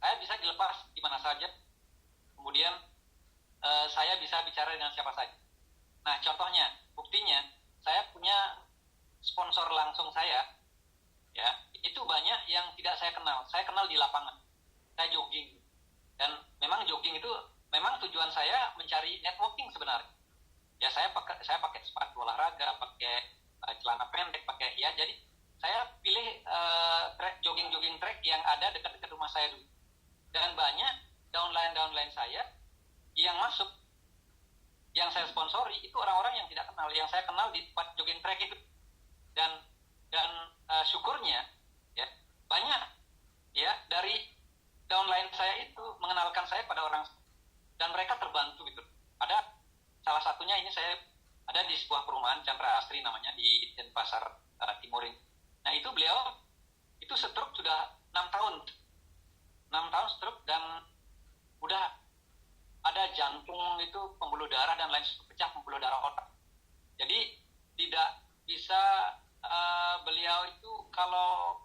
Saya bisa dilepas di mana saja. Kemudian saya bisa bicara dengan siapa saja. Nah, contohnya, buktinya, saya punya sponsor langsung saya, ya, itu banyak yang tidak saya kenal. Saya kenal di lapangan. Saya jogging. Dan memang jogging itu, memang tujuan saya mencari networking sebenarnya. Ya, saya pakai sepatu olahraga, pakai celana pendek, pakai ya. Jadi, saya pilih jogging track yang ada dekat-dekat rumah saya dulu. Dan banyak downline saya yang masuk, yang saya sponsori itu orang-orang yang tidak kenal, yang saya kenal di tempat jogging track itu. Dan syukurnya ya banyak ya dari downline saya itu mengenalkan saya pada orang, dan mereka terbantu gitu. Ada salah satunya ini, saya ada di sebuah perumahan Chandra Asri namanya di Denpasar Timur ini. Nah, itu beliau itu stroke sudah 6 tahun stroke, dan udah ada jantung itu pembuluh darah dan lain pecah pembuluh darah otak. Jadi tidak bisa beliau itu kalau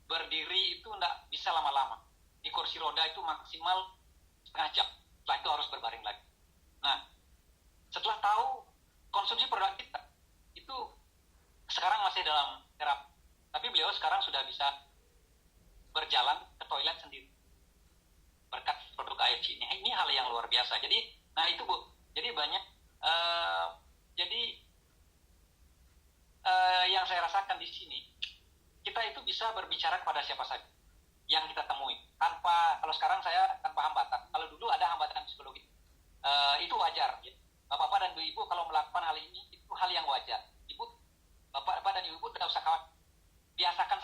berdiri itu tidak bisa lama-lama. Di kursi roda itu maksimal setengah jam. Setelah itu harus berbaring lagi. Nah, setelah tahu konsumsi produk kita itu sekarang masih dalam terapi, tapi beliau sekarang sudah bisa berjalan ke toilet sendiri berkat produk AFC ini. Ini hal yang luar biasa. Jadi, nah itu Bu. Jadi banyak. Yang saya rasakan di sini, kita itu bisa berbicara kepada siapa saja yang kita temui tanpa, kalau sekarang saya tanpa hambatan. Kalau dulu ada hambatan psikologi, itu wajar ya. Bapak-bapak dan ibu kalau melakukan hal ini itu hal yang wajar. Bapak-bapak dan ibu tidak usah khawatir, biasakan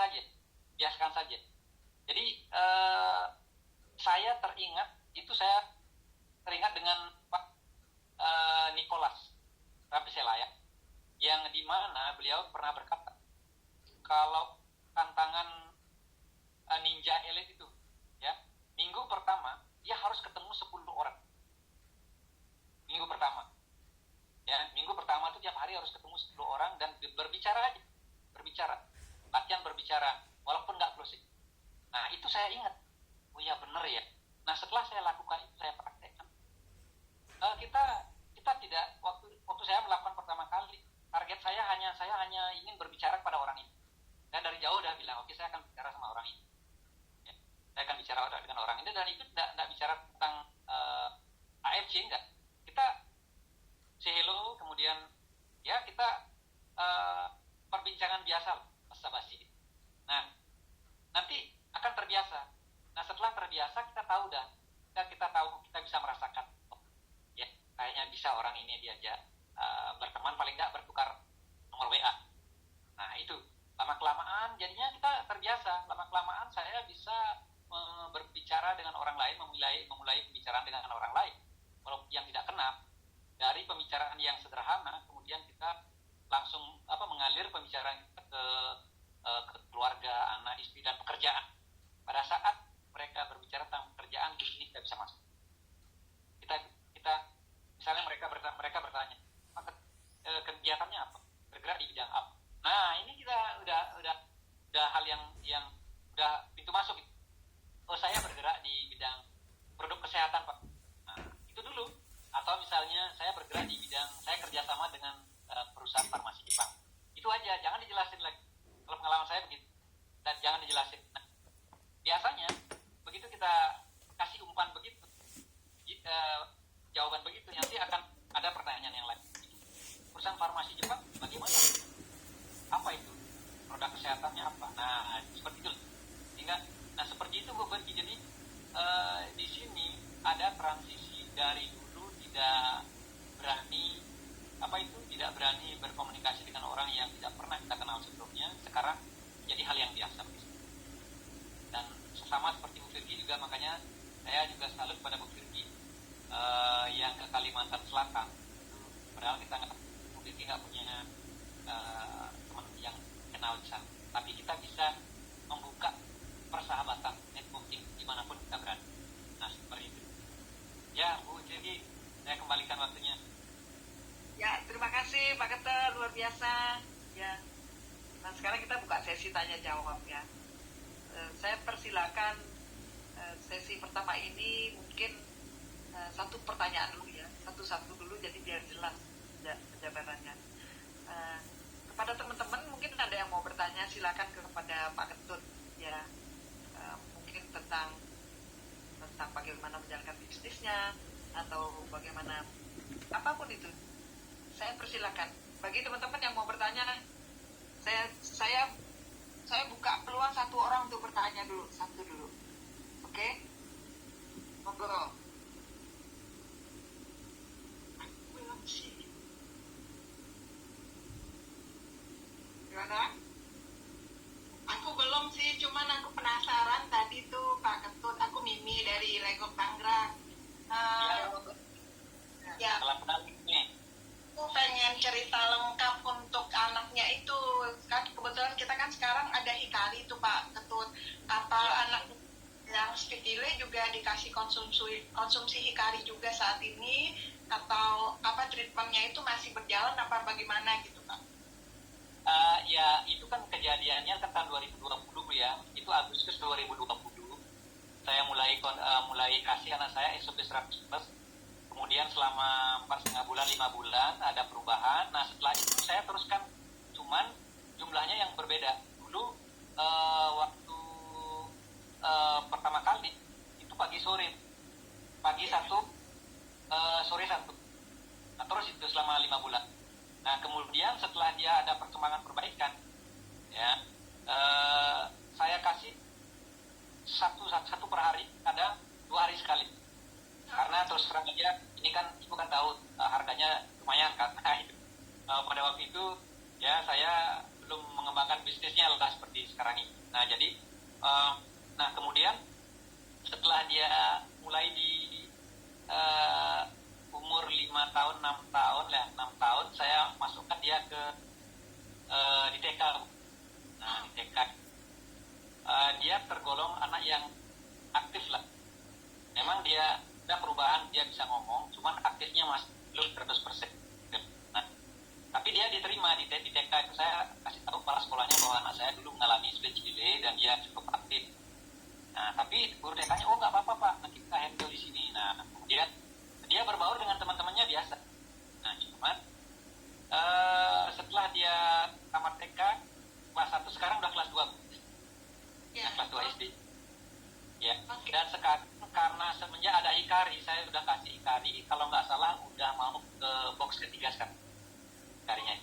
saja. Jadi saya teringat dengan Pak Nicholas Rabiselaya, yang di mana beliau pernah berkata kalau tantangan ninja elit itu ya, minggu pertama dia harus ketemu 10 orang. Minggu pertama itu tiap hari harus ketemu 10 orang dan berbicara, latihan berbicara walaupun nggak closing. Nah itu saya ingat, oh ya benar ya. Nah setelah saya lakukan itu, saya praktekkan, kita tidak, waktu saya melakukan pertama kali, target saya hanya ingin berbicara kepada orang ini. Saya dari jauh udah bilang, oke, saya akan bicara sama orang ini. Ya, saya akan bicara dengan orang ini, dan itu tidak bicara tentang AFC, enggak. Kita say hello, kemudian ya kita perbincangan biasa, basa-basi. Nah, nanti akan terbiasa. Nah, setelah terbiasa kita tahu kita bisa merasakan, oh, ya kayaknya bisa orang ini diajak berteman, paling nggak bertukar nomor WA. Nah itu lama-kelamaan jadinya kita terbiasa. Lama-kelamaan saya bisa berbicara dengan orang lain, memulai pembicaraan dengan orang lain walaupun yang tidak kenal. Dari pembicaraan yang sederhana kemudian kita langsung mengalir pembicaraan kita ke keluarga, anak, istri, dan pekerjaan. Pada saat mereka berbicara tentang pekerjaan, di sini kita bisa masuk. Kita misalnya mereka bertanya, kegiatannya apa? Bergerak di bidang apa? Nah, ini kita udah hal yang udah pintu masuk. Oh, saya bergerak di bidang produk kesehatan, Pak. Nah, itu dulu. Atau misalnya saya bergerak di bidang, saya kerjasama dengan perusahaan farmasi Jepang. Itu aja, jangan dijelasin lagi. Kalau pengalaman saya begitu, dan jangan dijelasin. Nah, biasanya begitu kita kasih umpan begitu, jawaban begitu, nanti akan ada pertanyaan yang lain. Perusahaan farmasi Jepang bagaimana? Apa itu? Produk kesehatannya apa? Nah, seperti itu. Seperti itu Bu Berki. Jadi di sini ada transisi dari dulu tidak berani berkomunikasi dengan orang yang tidak pernah kita kenal sebelumnya, sekarang jadi hal yang biasa. Dan sama seperti Bu Firgi juga, makanya saya juga salut pada Bu Firgi yang ke Kalimantan Selatan. Padahal kita nggak punya teman yang kenal di sana, tapi kita bisa membuka persahabatan, networking dimanapun kita berada. Nah seperti itu. Ya Bu Firgi, saya kembalikan waktunya. Ya, terima kasih Pak Ketua, luar biasa. Ya. Nah sekarang kita buka sesi tanya jawab ya. Saya persilakan sesi pertama ini mungkin satu pertanyaan dulu ya, satu-satu dulu jadi biar jelas jawabannya. Kepada teman-teman mungkin ada yang mau bertanya, silakan kepada Pak Ketut ya, mungkin tentang bagaimana menjalankan bisnisnya atau bagaimana apapun itu. Saya persilakan. Bagi teman-teman yang mau bertanya, saya buka peluang satu orang untuk bertanya dulu, satu dulu. Oke? Ngobrol. Belum sih. Gimana? Aku belum sih, cuman aku penasaran tadi tuh Pak Ketut, aku Mimi dari Legok Tangerang. Ya. Aku pengen cerita lengkap untuk anaknya itu. Kan kebetulan kita kan sekarang ada Hikari tuh Pak Ketut. Apa anak yang speed delay juga dikasih dikasih konsumsi hikari juga saat ini, atau apa treatmentnya itu masih berjalan apa bagaimana gitu Pak? Ya itu kan kejadiannya kan tahun 2020 ya, itu Agustus 2020 saya mulai kasih anak saya SOP 100 plus. Kemudian selama 4,5 bulan 5 bulan ada perubahan. Nah setelah itu saya teruskan, cuman jumlahnya yang berbeda. Dulu waktu pertama kali itu pagi satu, sore satu. Nah, terus itu selama 5 bulan. Nah kemudian setelah dia ada perkembangan perbaikan, ya saya kasih satu per hari, ada 2 hari sekali. Karena terus terang aja, ini kan ibu kan tahu harganya lumayan kan. Pada waktu itu ya saya belum mengembangkan bisnisnya lah seperti sekarang ini. Nah jadi nah kemudian setelah dia mulai di umur 5 tahun 6 tahun lah 6 tahun saya masukkan dia ke di TK. Nah di TK dia tergolong anak yang aktif lah. Memang dia ada perubahan, dia bisa ngomong, cuman aktifnya masih belum 100%. Nah, tapi dia diterima di TK itu. Saya kasih tahu kepala sekolahnya bahwa anak saya dulu mengalami speech delay dan dia cukup aktif. Nah, tapi guru TK-nya, oh nggak apa-apa Pak, nanti kita handle di sini. Nah, kemudian dia berbaur dengan teman-temannya biasa. Nah, cuman setelah dia tamat TK, kelas 1 sekarang udah kelas 2. Ya. Kelas 2 SD. Ya, dan sekarang karena semenjak ada hikari, saya udah kasih hikari, kalau nggak salah udah mau ke box ketiga sekarang hikarinya.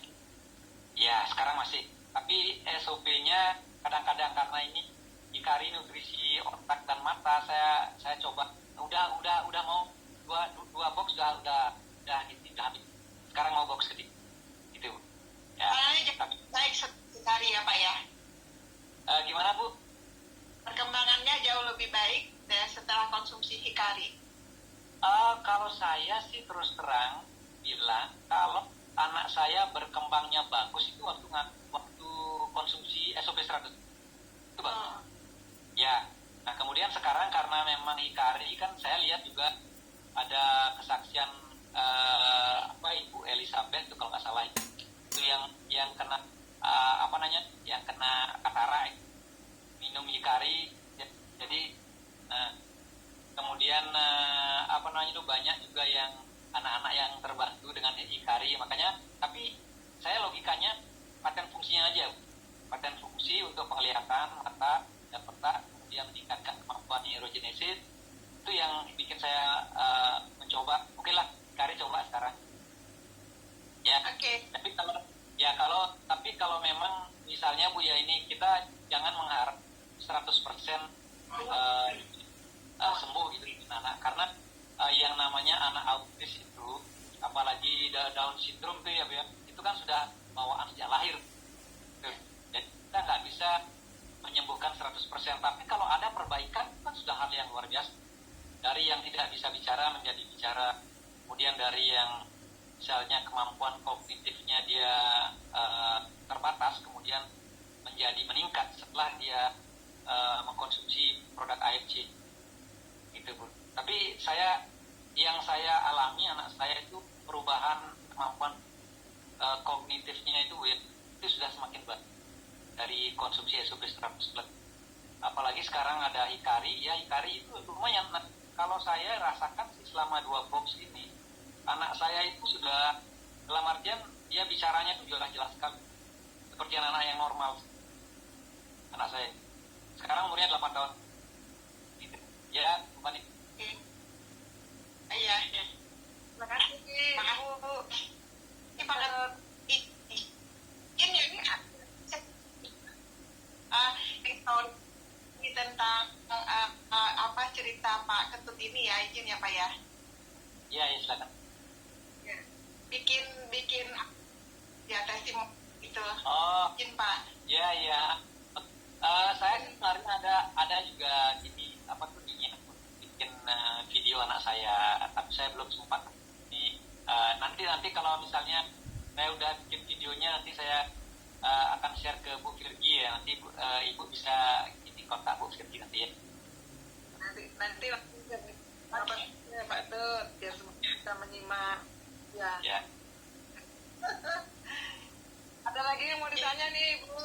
Ya, sekarang masih. Tapi SOP-nya kadang-kadang karena ini hikari nutrisi otak dan mata, saya coba udah mau dua box udah habis. Sekarang mau box ketiga. Gitu. Ya. Tapi baik sekali ya Pak ya. Gimana Bu? Perkembangannya jauh lebih baik setelah konsumsi hikari. Kalau saya sih terus terang bilang kalau anak saya berkembangnya bagus itu waktu konsumsi SOP 100 itu bagus. Ya. Nah kemudian sekarang karena memang hikari kan saya lihat juga ada kesaksian Ibu Elizabeth itu kalau nggak salah itu yang kena yang kena katarak minum hikari. Jadi kemudian itu banyak juga yang anak-anak yang terbantu dengan hikari. Makanya tapi saya logikanya paten fungsinya aja, paten fungsi untuk penglihatan mata dan peta, kemudian meningkatkan kemampuan neurogenesis. Itu yang bikin saya mencoba, oke lah hikari coba sekarang ya. Okay. Tapi kalau memang misalnya Bu ya, ini kita jangan mengharap 100% sembuh gitu anak, karena yang namanya anak autis itu apalagi Down syndrome tuh ya Bu ya, itu kan sudah bawaan sejak lahir tuh. Jadi kita nggak bisa menyembuhkan 100%, tapi kalau ada perbaikan kan sudah hal yang luar biasa. Dari yang tidak bisa bicara menjadi bicara, kemudian dari yang misalnya kemampuan kognitifnya dia terbatas, kemudian menjadi meningkat setelah dia mengkonsumsi produk AFC gitu Bu. Tapi yang saya alami anak saya itu perubahan kemampuan kognitifnya itu sudah semakin baik dari konsumsi SOP 100 plus. Apalagi sekarang ada hikari, ya hikari itu lumayan. Nah, kalau saya rasakan sih selama 2 box ini, anak saya itu sudah dalam artian dia bicaranya itu jelas sekali, seperti anak-anak yang normal. Anak saya sekarang umurnya 8 tahun gitu. Ya bukan itu. Iya. Terima kasih Bu. Ini pada ini ini tentang apa cerita Pak Ketut ini ya, izin ya Pak ya. Iya silakan. Ya. Bikin ya testimoni itu. Oh. Izin Pak. Iya. Saya kemarin ada juga gini bikin video anak saya, tapi saya belum sempat. Nanti kalau misalnya saya udah bikin videonya, nanti saya akan share ke Bu Virgi ya. Nanti Ibu bisa kontak Bu Virgi nanti ya. Nanti Ya, Pak Tut, biar semua kita menyimak. Ya. Ya. Ada lagi yang mau ditanya nih, Bu?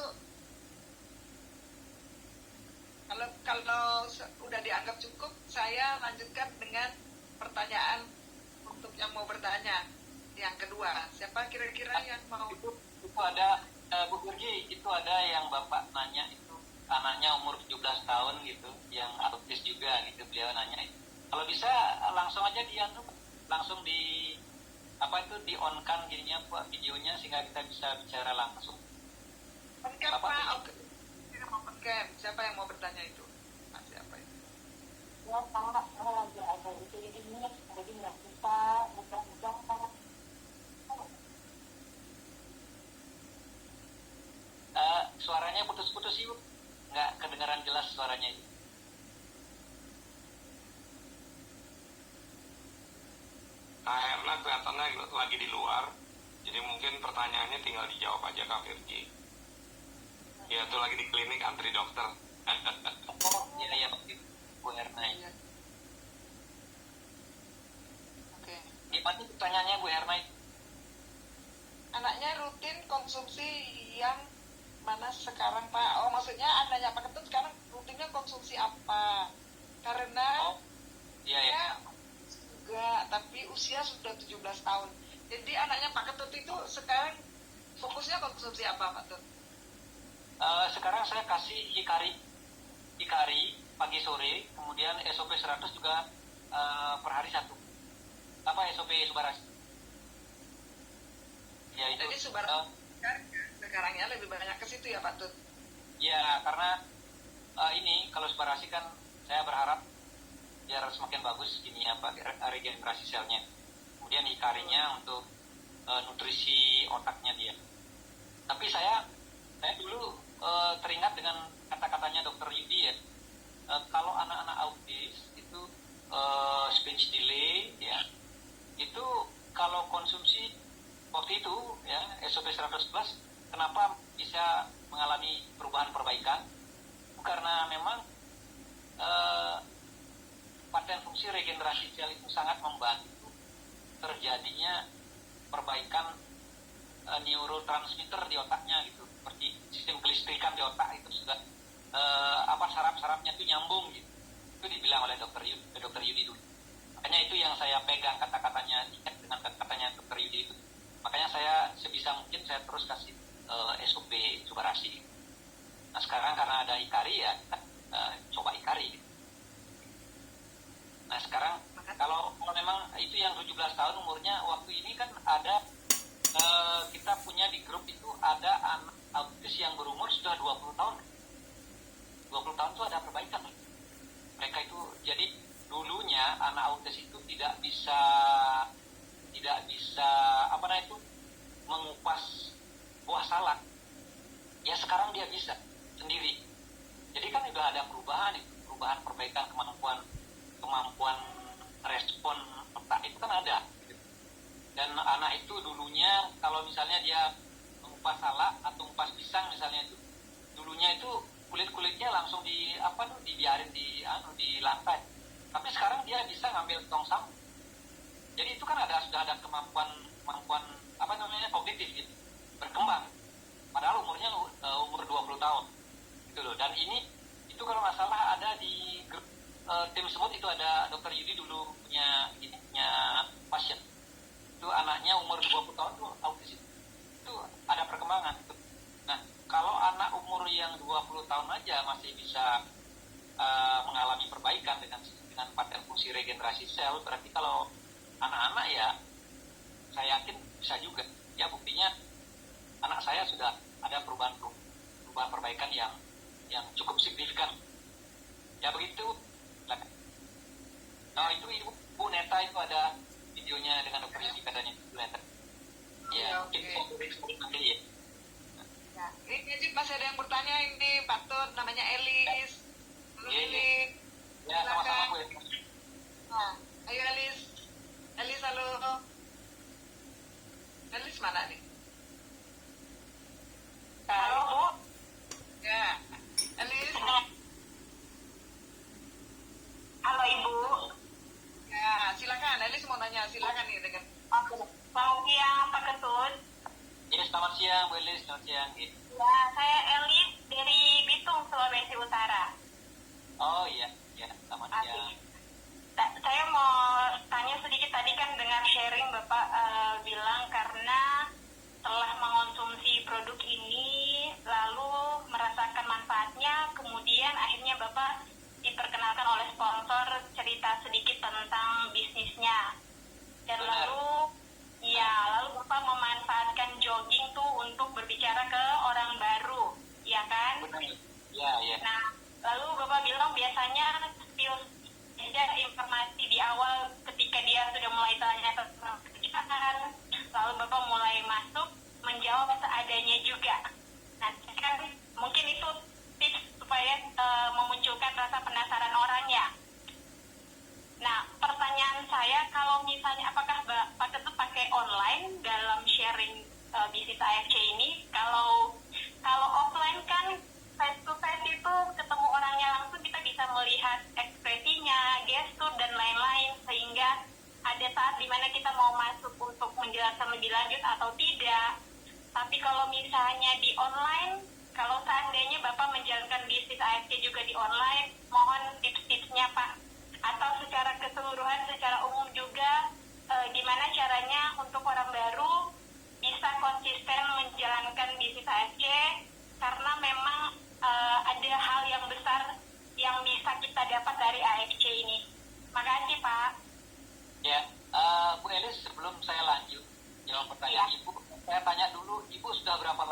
Kalau udah dianggap cukup, saya lanjutkan dengan pertanyaan untuk yang mau bertanya. Yang kedua, siapa kira-kira yang mau? Itu ada Bu Burgi, itu ada yang Bapak nanya itu anaknya umur 17 tahun gitu, yang autis juga gitu, beliau nanya itu. Kalau bisa langsung aja langsung di di on kan gininya Pak, videonya, sehingga kita bisa bicara langsung. On-cam, Pak. Oke. On-cam. Siapa yang mau bertanya itu? Siapa itu? Ya Pak, saya lagi ada ini, jadi nggak bisa buka-buka Pak. Suaranya putus-putus Ibu, nggak kedengaran jelas suaranya itu. Kak Herna kelihatannya lagi di luar, jadi mungkin pertanyaannya tinggal dijawab aja Kak Virgi. Ya, tuh lagi di klinik antri dokter. Oh iya Bu Herna ya. Oke. Gimana pertanyaannya Bu Herna itu? Anaknya rutin konsumsi yang mana sekarang, Pak? Oh, maksudnya anaknya Pak Ketut sekarang rutinnya konsumsi apa? Karena Iya. juga, tapi usia sudah 17 tahun. Jadi anaknya Pak Ketut itu sekarang fokusnya konsumsi apa, Pak Ketut? Sekarang saya kasih Hikari pagi sore, kemudian SOP 100 juga per hari 1. SOP Subaras. Ya itu. Jadi Subaras sekarangnya lebih banyak ke situ ya, Pak Tut? Ya, karena ini kalau Subarasi kan saya berharap biar semakin bagus regenerasi selnya. Kemudian Hikarinya untuk nutrisi otaknya dia. Tapi saya dulu teringat dengan kata-katanya Dokter Yudi ya. Kalau anak-anak autis itu speech delay ya, itu kalau konsumsi waktu itu ya SOP 100 plus, kenapa bisa mengalami perubahan perbaikan? Karena memang paten fungsi regenerasi sel itu sangat membantu terjadinya perbaikan neurotransmitter di otaknya gitu, seperti sistem kelistrikan di otak itu sudah saraf-sarafnya itu nyambung gitu. Itu dibilang oleh Dokter Yudi dulu. Makanya itu yang saya pegang kata-katanya, ingat dengan kata-katanya Dokter Yudi itu. Makanya saya sebisa mungkin saya terus kasih SOP Subarasi. Nah sekarang karena ada Hikari ya kita coba Hikari gitu. Nah sekarang kalau memang itu yang 17 tahun umurnya, waktu ini kan ada kita punya di grup itu ada anak autis yang berumur sudah 20 tahun. 20 tahun itu ada perbaikan. Mereka itu jadi dulunya anak autis itu tidak bisa mengupas buah salak. Ya sekarang dia bisa sendiri. Jadi kan sudah ada perubahan perbaikan kemampuan respon otak itu kan ada. Dan anak itu dulunya kalau misalnya dia mengupas salak atau mengupas pisang misalnya itu, dulunya itu kulit-kulitnya langsung dibiarin di lantai. Tapi sekarang dia bisa ngambil tong sampah. Jadi itu kan sudah ada kemampuan kognitif gitu, berkembang. Padahal umurnya umur 20 tahun. Gitu loh. Dan itu kalau nggak salah ada di grup tim semut itu ada Dokter Yudi dulu punya pasien. Itu anaknya umur 20 tahun tuh autis itu ada perkembangan. Nah, kalau anak umur yang 20 tahun aja masih bisa mengalami perbaikan dengan paten fungsi regenerasi sel, berarti kalau anak-anak ya saya yakin bisa juga. Ya buktinya anak saya sudah ada perubahan perbaikan yang cukup signifikan. Ya begitu. Nah itu Ibu Neta itu ada videonya dengan Dokter Yudi katanya Bu Neta. Ya, mungkin nanti ya. Ya, ini masih ada yang bertanya ini Pak Tut, namanya Elis. Iya. Ya, sama-sama Bu ya. Nah, ayo Elis. Elis, halo. Elis mana nih? Halo Bu. Ya, Elis. Halo Ibu. silakan nih dengan Oke. Selamat siang Pak Ketut. Ya, selamat siang Bu Elis, selamat siang. Ya, saya Elis dari Bitung, Sulawesi Utara. Oh iya, ya selamat siang. Saya mau tanya sedikit, tadi kan dengar sharing Bapak bilang karena setelah mengonsumsi produk ini lalu merasakan manfaatnya, kemudian akhirnya Bapak diperkenalkan oleh sponsor cerita sedikit tentang bisnisnya. Dan Benar. lalu Bapak memanfaatkan jogging tuh untuk berbicara ke orang baru, ya kan? Benar. Ya, ya. Nah, lalu Bapak bilang biasanya spill aja informasi di awal ketika dia sudah mulai tanya tentang pekerjaan, lalu Bapak mulai masuk menjawab seadanya juga. Nah, kan mungkin itu tips supaya memunculkan rasa penasaran orangnya. Nah, pertanyaan saya, kalau misalnya apakah Pak Ketut pakai online dalam sharing bisnis AFC ini? Kalau offline kan face to face itu ketemu orangnya langsung, kita bisa melihat ekspresinya, gestur dan lain-lain, sehingga ada saat dimana kita mau masuk untuk menjelaskan lebih lanjut atau tidak. Tapi kalau misalnya di online, kalau seandainya Bapak menjalankan bisnis AFC juga di online, mohon tips-tipsnya Pak. Atau secara keseluruhan, secara umum juga, gimana caranya untuk orang baru bisa konsisten menjalankan bisnis AFC, karena memang ada hal yang besar yang bisa kita dapat dari AFC ini. Makasih Pak. Ya, Bu Elis, sebelum saya lanjut jawab pertanyaan Ibu, saya tanya dulu, Ibu sudah berapa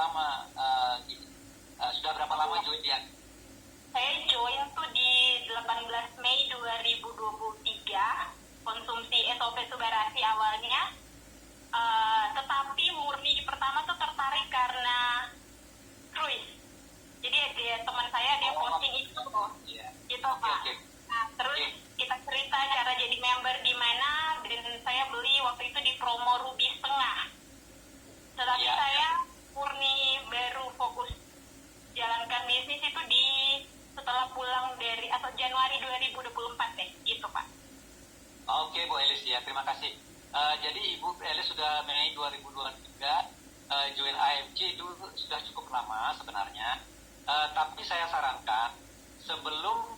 lama join dia? Saya join tuh di 18 Mei 2023, konsumsi SOP Subarasi awalnya. Tetapi murni pertama tuh tertarik karena cruise. Jadi ada teman saya, dia posting itu, Iya. gitu Pak. Oke. Nah, terus kita cerita cara jadi member di mana, dan saya beli waktu itu di promo Ruby setengah. Tetapi Iya. saya murni baru fokus jalankan bisnis itu setelah pulang dari atau Januari 2024 deh, gitu Pak. Oke, Bu Elis, ya terima kasih. Jadi Ibu Elis sudah Mei 2023 join AFC itu sudah cukup lama sebenarnya. Tapi saya sarankan sebelum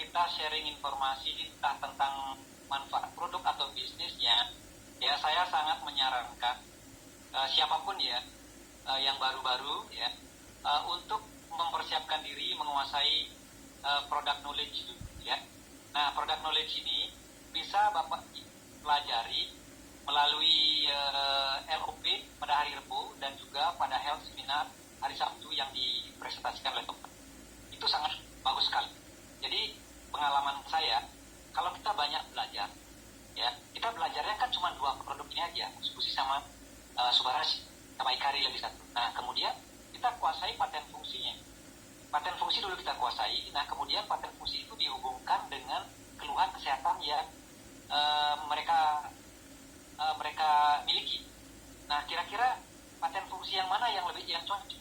kita sharing informasi entah tentang manfaat produk atau bisnisnya, ya saya sangat menyarankan siapapun ya yang baru-baru ya untuk mempersiapkan diri menguasai product knowledge ya. Nah, product knowledge ini bisa Bapak pelajari melalui LOP pada hari Rabu dan juga pada health seminar hari Sabtu yang dipresentasikan oleh Dr. Itu sangat bagus sekali. Jadi pengalaman saya, kalau kita banyak belajar, ya kita belajarnya kan cuma 2 produk ini aja, Eksekusi sama Subarasi, sama Ikari lagi satu. Nah kemudian kita kuasai paten fungsinya. Paten fungsi dulu kita kuasai. Nah kemudian paten fungsi itu dihubungkan dengan keluhan kesehatan yang mereka miliki. Nah kira-kira paten fungsi yang mana yang cocok?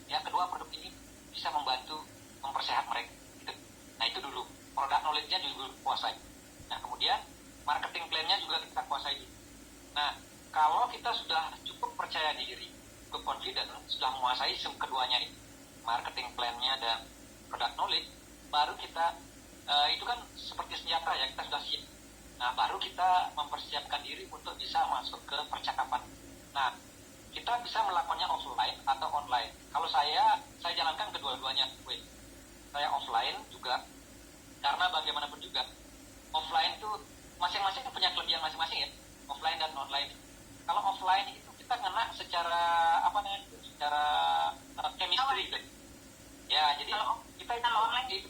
Ya kedua produk ini bisa membantu mempersehat mereka. Gitu. Nah itu dulu product knowledge-nya juga kuasai. Nah kemudian marketing plan-nya juga kita kuasai. Nah kalau kita sudah cukup percaya diri, cukup confident, sudah menguasai keduanya ini, marketing plan-nya dan product knowledge, baru kita itu kan seperti senjata ya, kita sudah siap. Nah baru kita mempersiapkan diri untuk bisa masuk ke percakapan. Nah kita bisa melakukannya offline atau online. Kalau saya jalankan kedua-duanya. Saya offline juga, karena bagaimanapun juga offline itu masing-masing punya kelebihan masing-masing ya, offline dan online. Kalau offline itu kita kena secara secara chemistry gitu. Ya jadi kita Kalau online itu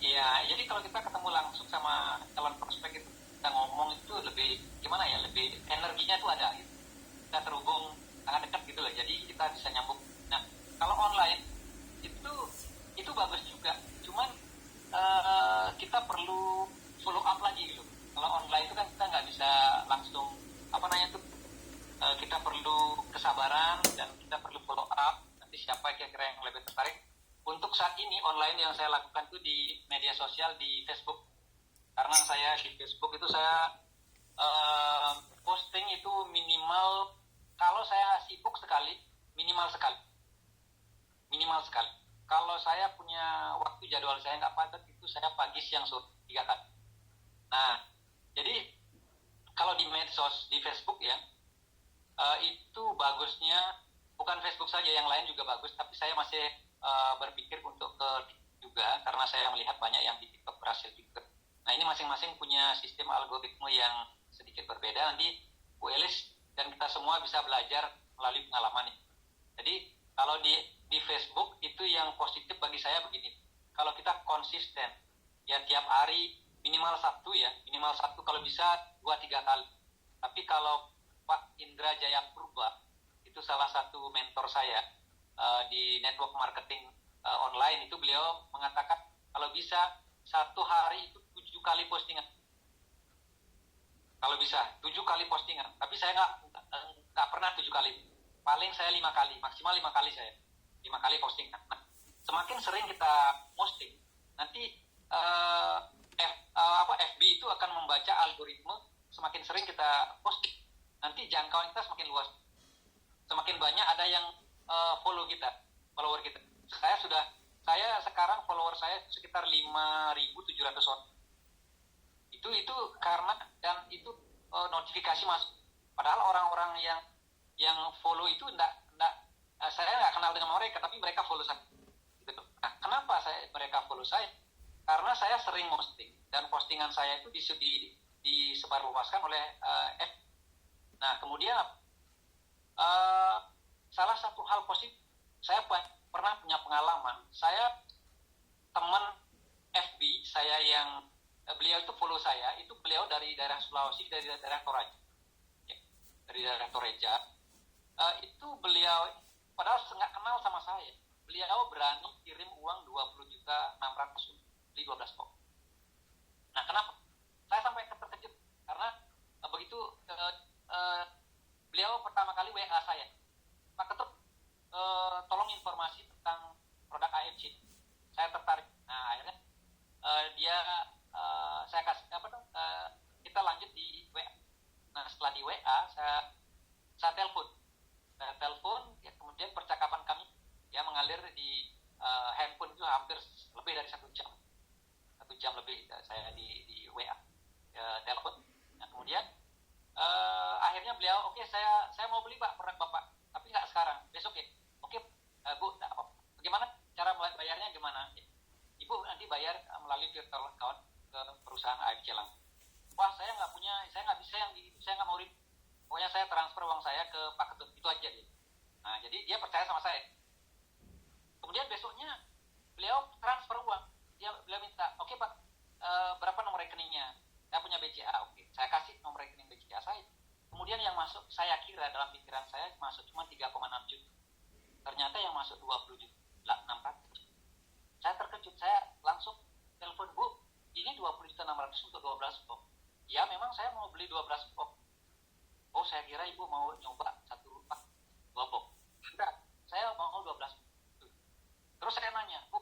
ya, jadi kalau kita ketemu langsung sama calon prospek itu, kita ngomong itu lebih gimana ya, lebih energinya tuh ada gitu. Kita terhubung sangat dekat gitu loh, jadi kita bisa nyambung. Nah kalau online itu bagus juga, cuman kita perlu follow up lagi gitu. Kalau online itu kan kita nggak bisa langsung kita perlu kesabaran dan kita perlu follow up. Nanti siapa kira-kira yang lebih tertarik. Untuk saat ini online yang saya lakukan itu di media sosial, di Facebook. Karena saya di Facebook itu saya posting itu minimal, kalau saya sibuk sekali minimal sekali. Kalau saya punya waktu, jadwal saya nggak padat, itu saya pagi siang sore 3 kali. Nah, jadi kalau di medsos, di Facebook ya, itu bagusnya bukan Facebook saja, yang lain juga bagus, tapi saya masih berpikir untuk ke TikTok juga, karena saya melihat banyak yang di TikTok berhasil juga. Nah, ini masing-masing punya sistem algoritma yang sedikit berbeda. Nanti Bu Elis dan kita semua bisa belajar melalui pengalaman ini. Jadi kalau di Facebook itu yang positif bagi saya begini, kalau kita konsisten ya tiap hari minimal satu, kalau bisa 2-3 kali. Tapi kalau Pak Indra Jayapurba, itu salah satu mentor saya di network marketing online, itu beliau mengatakan kalau bisa satu hari itu 7 kali postingan. Kalau bisa 7 kali postingan, tapi saya nggak pernah 7 kali, paling saya 5 kali, maksimal 5 kali saya 5 kali postingan. Nah, semakin sering kita posting, nanti FB itu akan membaca algoritma, semakin sering kita posting, nanti jangkauan kita semakin luas, semakin banyak ada yang follower kita. Saya sekarang follower saya sekitar 5.700 orang. Itu karena, dan itu notifikasi masuk. Padahal orang-orang yang follow itu saya nggak kenal dengan mereka, tapi mereka follow saya. Gitu. Nah, kenapa mereka follow saya? Karena saya sering posting, dan postingan saya itu disebarluaskan oleh F. Nah, kemudian salah satu hal positif, saya pernah punya pengalaman. Saya teman FB saya yang beliau itu follow saya, itu beliau dari daerah Sulawesi, dari daerah Toraja. Ya, dari daerah Toraja. Itu beliau, padahal nggak kenal sama saya, beliau berani kirim uang 20.600.000 beli 12 pok. Nah, kenapa? Saya sampai terkejut, karena begitu beliau pertama kali WA saya, Pak Ketut, tolong informasi tentang produk AFC. Saya tertarik. Nah, akhirnya saya kasih kita lanjut di WA. Nah, setelah di WA saya telepon ya, kemudian percakapan kami ya mengalir di handphone itu hampir lebih dari 1 jam lebih. Saya di WA telepon. Nah, kemudian akhirnya beliau, oke, saya mau beli Pak produk Bapak, tapi nggak sekarang, besok ya. Oke, Bu, nggak apa-apa. Bagaimana cara bayarnya, gimana? Ibu nanti bayar melalui virtual account ke perusahaan AFC langsung. Wah, saya nggak bisa saya nggak mau ribet. Pokoknya saya transfer uang saya ke Pak Ketut, itu aja dia. Nah, jadi dia percaya sama saya. Kemudian besoknya beliau transfer uang. Beliau minta, oke Pak, berapa nomor rekeningnya? Saya punya BCA, oke. Saya kasih nomor rekening BCA saya. Kemudian yang masuk, saya kira dalam pikiran saya masuk cuma 3,6 juta. Ternyata yang masuk 20.600. Saya terkejut, saya langsung telepon, Bu, ini 20.600 untuk 12 pok. Ya, memang saya mau beli 12 pok. Oh, saya kira Ibu mau nyoba 1 pak 2 pok. Enggak, saya mau 12 pok. Terus saya nanya, Bu,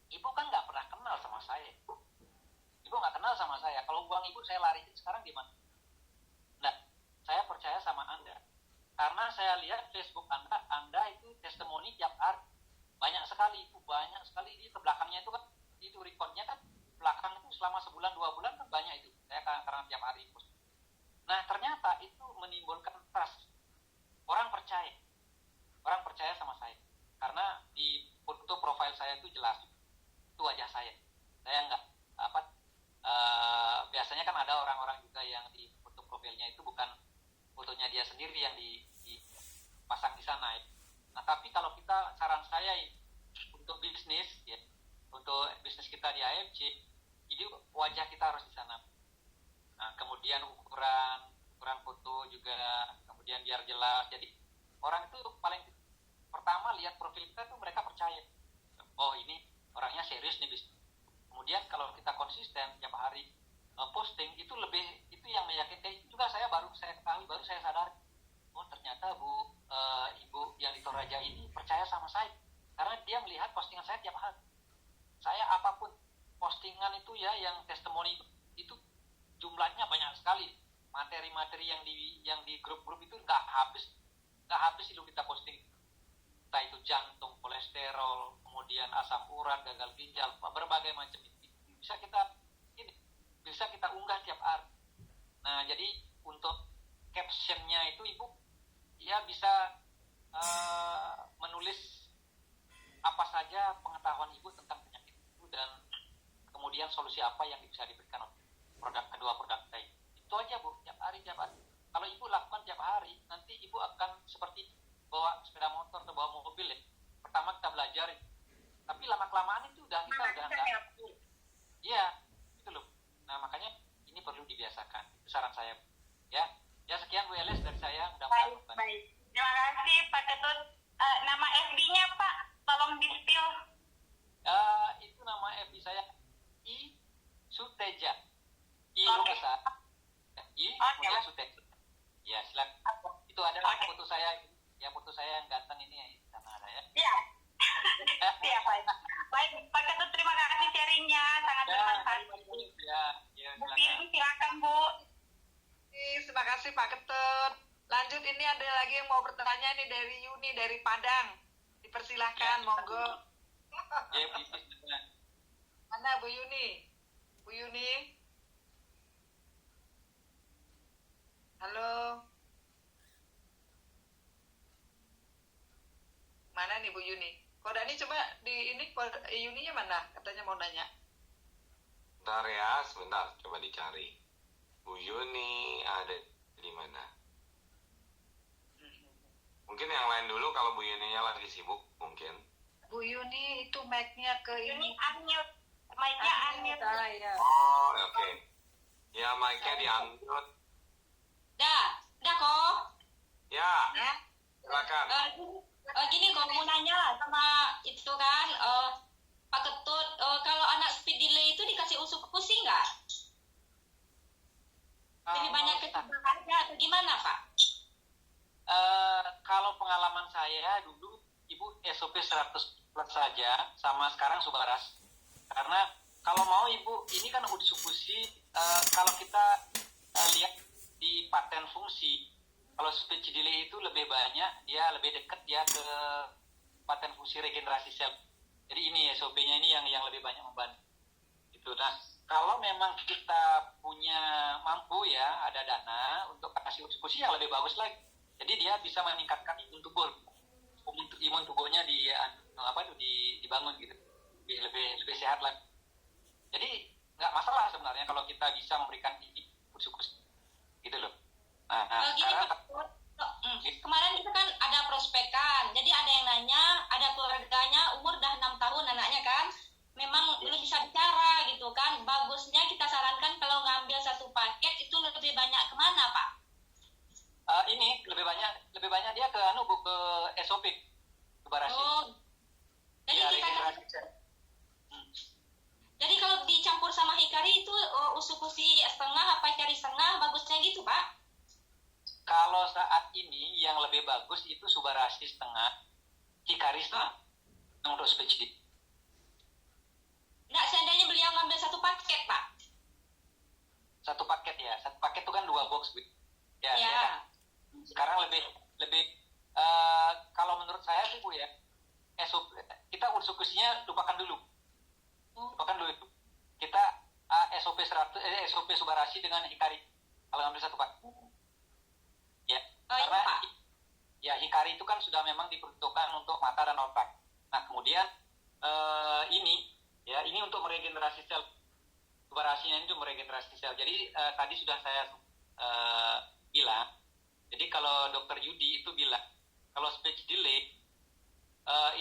Ibu kan nggak pernah kenal sama saya. Ibu nggak kenal sama saya. Kalau uang Ibu saya lariin sekarang gimana? Nah, saya percaya sama Anda. Karena saya lihat Facebook Anda itu testimoni tiap hari. Banyak sekali di ke belakangnya itu kan, itu recordnya kan, belakang itu selama sebulan 2 bulan kan banyak itu. Saya karena tiap hari post. Nah, ternyata itu menimbulkan trust. Orang percaya sama saya. Karena di foto profil saya itu jelas, itu wajah saya. Saya nggak biasanya kan ada orang-orang juga yang di foto profilnya itu bukan fotonya dia sendiri yang dipasang di sana ya. Nah, tapi kalau kita, saran saya untuk bisnis ya, untuk bisnis kita di AFC, jadi wajah kita harus di sana. Nah, kemudian ukuran foto juga, kemudian biar jelas. Jadi orang itu paling pertama lihat profil kita tuh mereka percaya. Oh, ini orangnya serius nih bisnis. Kemudian kalau kita konsisten tiap hari posting, itu yang meyakinkan juga. Baru saya sadar, oh ternyata Ibu yang di Toraja ini percaya sama saya, karena dia melihat postingan saya tiap hari. Saya apapun postingan itu ya, yang testimoni itu jumlahnya banyak sekali. materi-materi yang di grup-grup itu nggak habis itu kita posting, entah itu jantung, kolesterol, kemudian asam urat, gagal ginjal, berbagai macam itu bisa kita unggah tiap hari. Nah, jadi untuk captionnya itu ibu ya bisa menulis apa saja pengetahuan ibu tentang penyakit itu dan kemudian solusi apa yang bisa diberikan oleh kedua produk saya. Itu aja Bu, tiap hari. Kalau ibu lakukan tiap hari, nanti ibu akan seperti bawa sepeda motor atau bawa mobil ya. Pertama kita belajar, tapi lama-kelamaan itu kita udah enggak. Iya, itu loh. Nah, makanya ini perlu dibiasakan. Itu saran saya. Ya sekian Bu Elis dari saya. Mudah-mudahan. Baik. Terima kasih Pak Ketut. Nama FB-nya Pak, tolong di-spill. Itu nama FB saya I Suteja. I besar. I kemudian Suteja. Ya, silakan. Itu adalah foto saya. Ya, foto saya yang ganteng ini ya, sama ada ya. Iya. Iya, baik. Baik, Pak Ketut, terima kasih sharing-nya. Sangat bermanfaat. Ya, Bu silakan. Firly, silakan Bu. Terima kasih Pak Ketut. Lanjut, ini ada lagi yang mau bertanya nih dari Yuni dari Padang. Dipersilahkan, monggo. Ya, bisnis. Mana Bu Yuni? Bu Yuni? Halo? Mana nih Bu Yuni? Kok Dani coba di ini, Yuninya mana? Katanya mau nanya. Bentar ya, sebentar. Coba dicari. Bu Yuni ada di mana? Mungkin yang lain dulu kalau Bu Yuninya lagi sibuk, mungkin. Bu Yuni itu mic-nya ke Ini ini. unmute. Mic-nya unmute. Ya. Oh, oke. Ya, mic-nya di-unmute. Dah kok. Ya, silakan. Gini kok mau nanya lah sama itu kan Pak Ketut, kalau anak speed delay itu dikasih usuk pusing nggak? Lebih banyak kesebarannya atau gimana Pak? Kalau pengalaman saya dulu ibu SOP 100 plus saja sama sekarang Subaras. Karena kalau mau ibu ini kan uji kalau kita lihat di paten fungsi, kalau speech delay itu lebih banyak, dia lebih dekat dia ke paten fungsi regenerasi sel. Jadi ini SOP-nya ini yang lebih banyak membantu. Itu. Nah, kalau memang kita punya mampu ya, ada dana untuk kasih uji yang lebih bagus lagi. Jadi dia bisa meningkatkan imun tubuhnya dibangun gitu, lebih sehat lagi. Jadi nggak masalah sebenarnya kalau kita bisa memberikan ini uji gitu loh. Nah, Gini Pak Ketut, kemarin itu kan ada prospekan, jadi ada yang nanya, ada keluarganya umur udah 6 tahun anaknya kan, memang belum bisa bicara gitu kan. Bagusnya kita sarankan kalau ngambil satu paket itu lebih banyak kemana Pak? Ini lebih banyak dia ke ke SOP Subarasi. Oh, jadi ya, kita jadi kalau dicampur sama hikari itu usukusi setengah apa hikari setengah, bagusnya gitu Pak? Kalau saat ini yang lebih bagus itu Subarasi setengah, hikari setengah untuk speech. Nah, seandainya beliau ngambil satu paket Pak? Satu paket ya, satu paket itu kan 2 box gitu. Ya. Kan? Sekarang lebih kalau menurut saya sih Bu ya, SOP kita usukusinya lupakan dulu itu. Kita SOP 100 SOP Subarasi dengan hikari kalau ngambil satu paket. Ya, karena ya hikari itu kan sudah memang diperuntukkan untuk mata dan otak. Nah, kemudian ini untuk meregenerasi sel. Subarasinya itu meregenerasi sel. Jadi tadi sudah saya bilang. Jadi kalau Dr. Yudi itu bilang kalau speech delay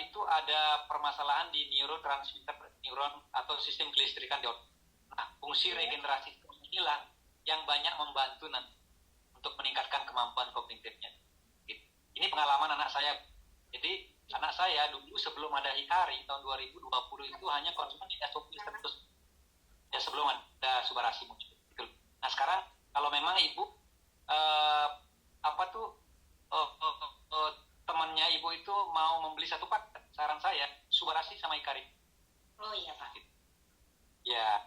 itu ada permasalahan di neurotransmitter neuron atau sistem kelistrikan di otak. Nah, fungsi regenerasi inilah yang banyak membantu nanti untuk meningkatkan kemampuan kognitifnya. Ini pengalaman anak saya. Jadi anak saya dulu sebelum ada hikari tahun 2020 itu hanya konsumen di SOP terus. Ya sebelum ada Subarasi muncul. Nah sekarang kalau memang ibu temannya ibu itu mau membeli satu paket, saran saya Subarasi sama hikari. Oh iya Pak. Ya.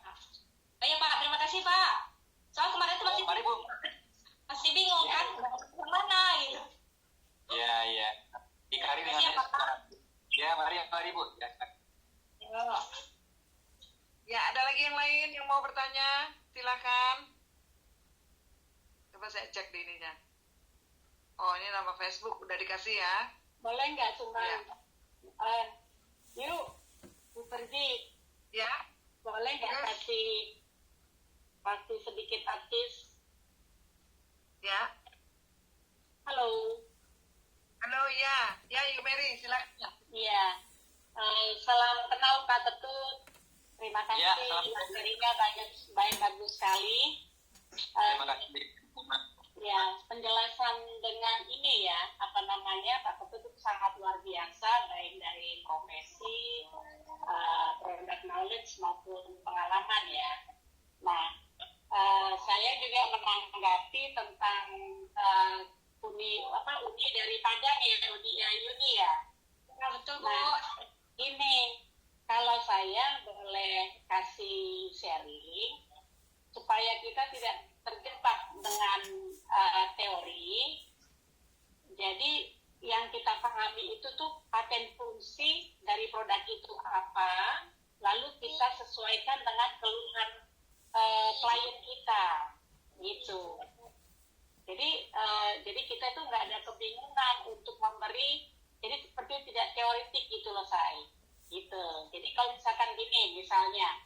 Oh iya Pak, terima kasih Pak. Soal kemarin itu masih Mari Bu. saya cek di ininya. Oh, ini nama Facebook udah dikasih ya. Boleh nggak cuma Ya. yuk pergi, Ya. boleh nggak Yes. kasih sedikit artis? Ya. Halo. Halo, ya. Ya, Ibu Mary, silakan. Iya. Salam kenal Pak Ketut. Terima kasih Ya, salam. materinya baik bagus sekali. Terima kasih. Ya, penjelasan dengan ini ya, apa namanya, Pak Ketut itu sangat luar biasa, baik dari profesi, product knowledge maupun pengalaman ya. Nah, saya juga menanggapi tentang uni dari Padang ya, uni ya. Ya, betul Bu. Nah, ini kalau saya boleh kasih sharing supaya kita tidak terjebak dengan teori. Jadi yang kita pahami itu tuh paten fungsi dari produk itu apa, lalu kita sesuaikan dengan keluhan klien kita, gitu. Jadi kita itu nggak ada kebingungan untuk memberi, jadi seperti tidak teoretik gitu loh saya, gitu. Jadi kalau misalkan gini, misalnya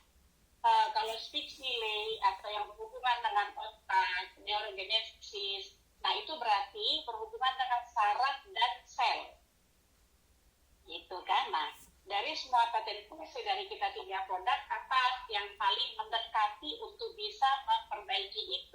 kalau speech delay atau yang berhubungan dengan otak, neurogenesis, nah itu berarti berhubungan dengan saraf dan sel, gitu kan. Nah, dari semua paten fungsi dari kita 3 produk, apa yang paling mendekati untuk bisa memperbaiki itu?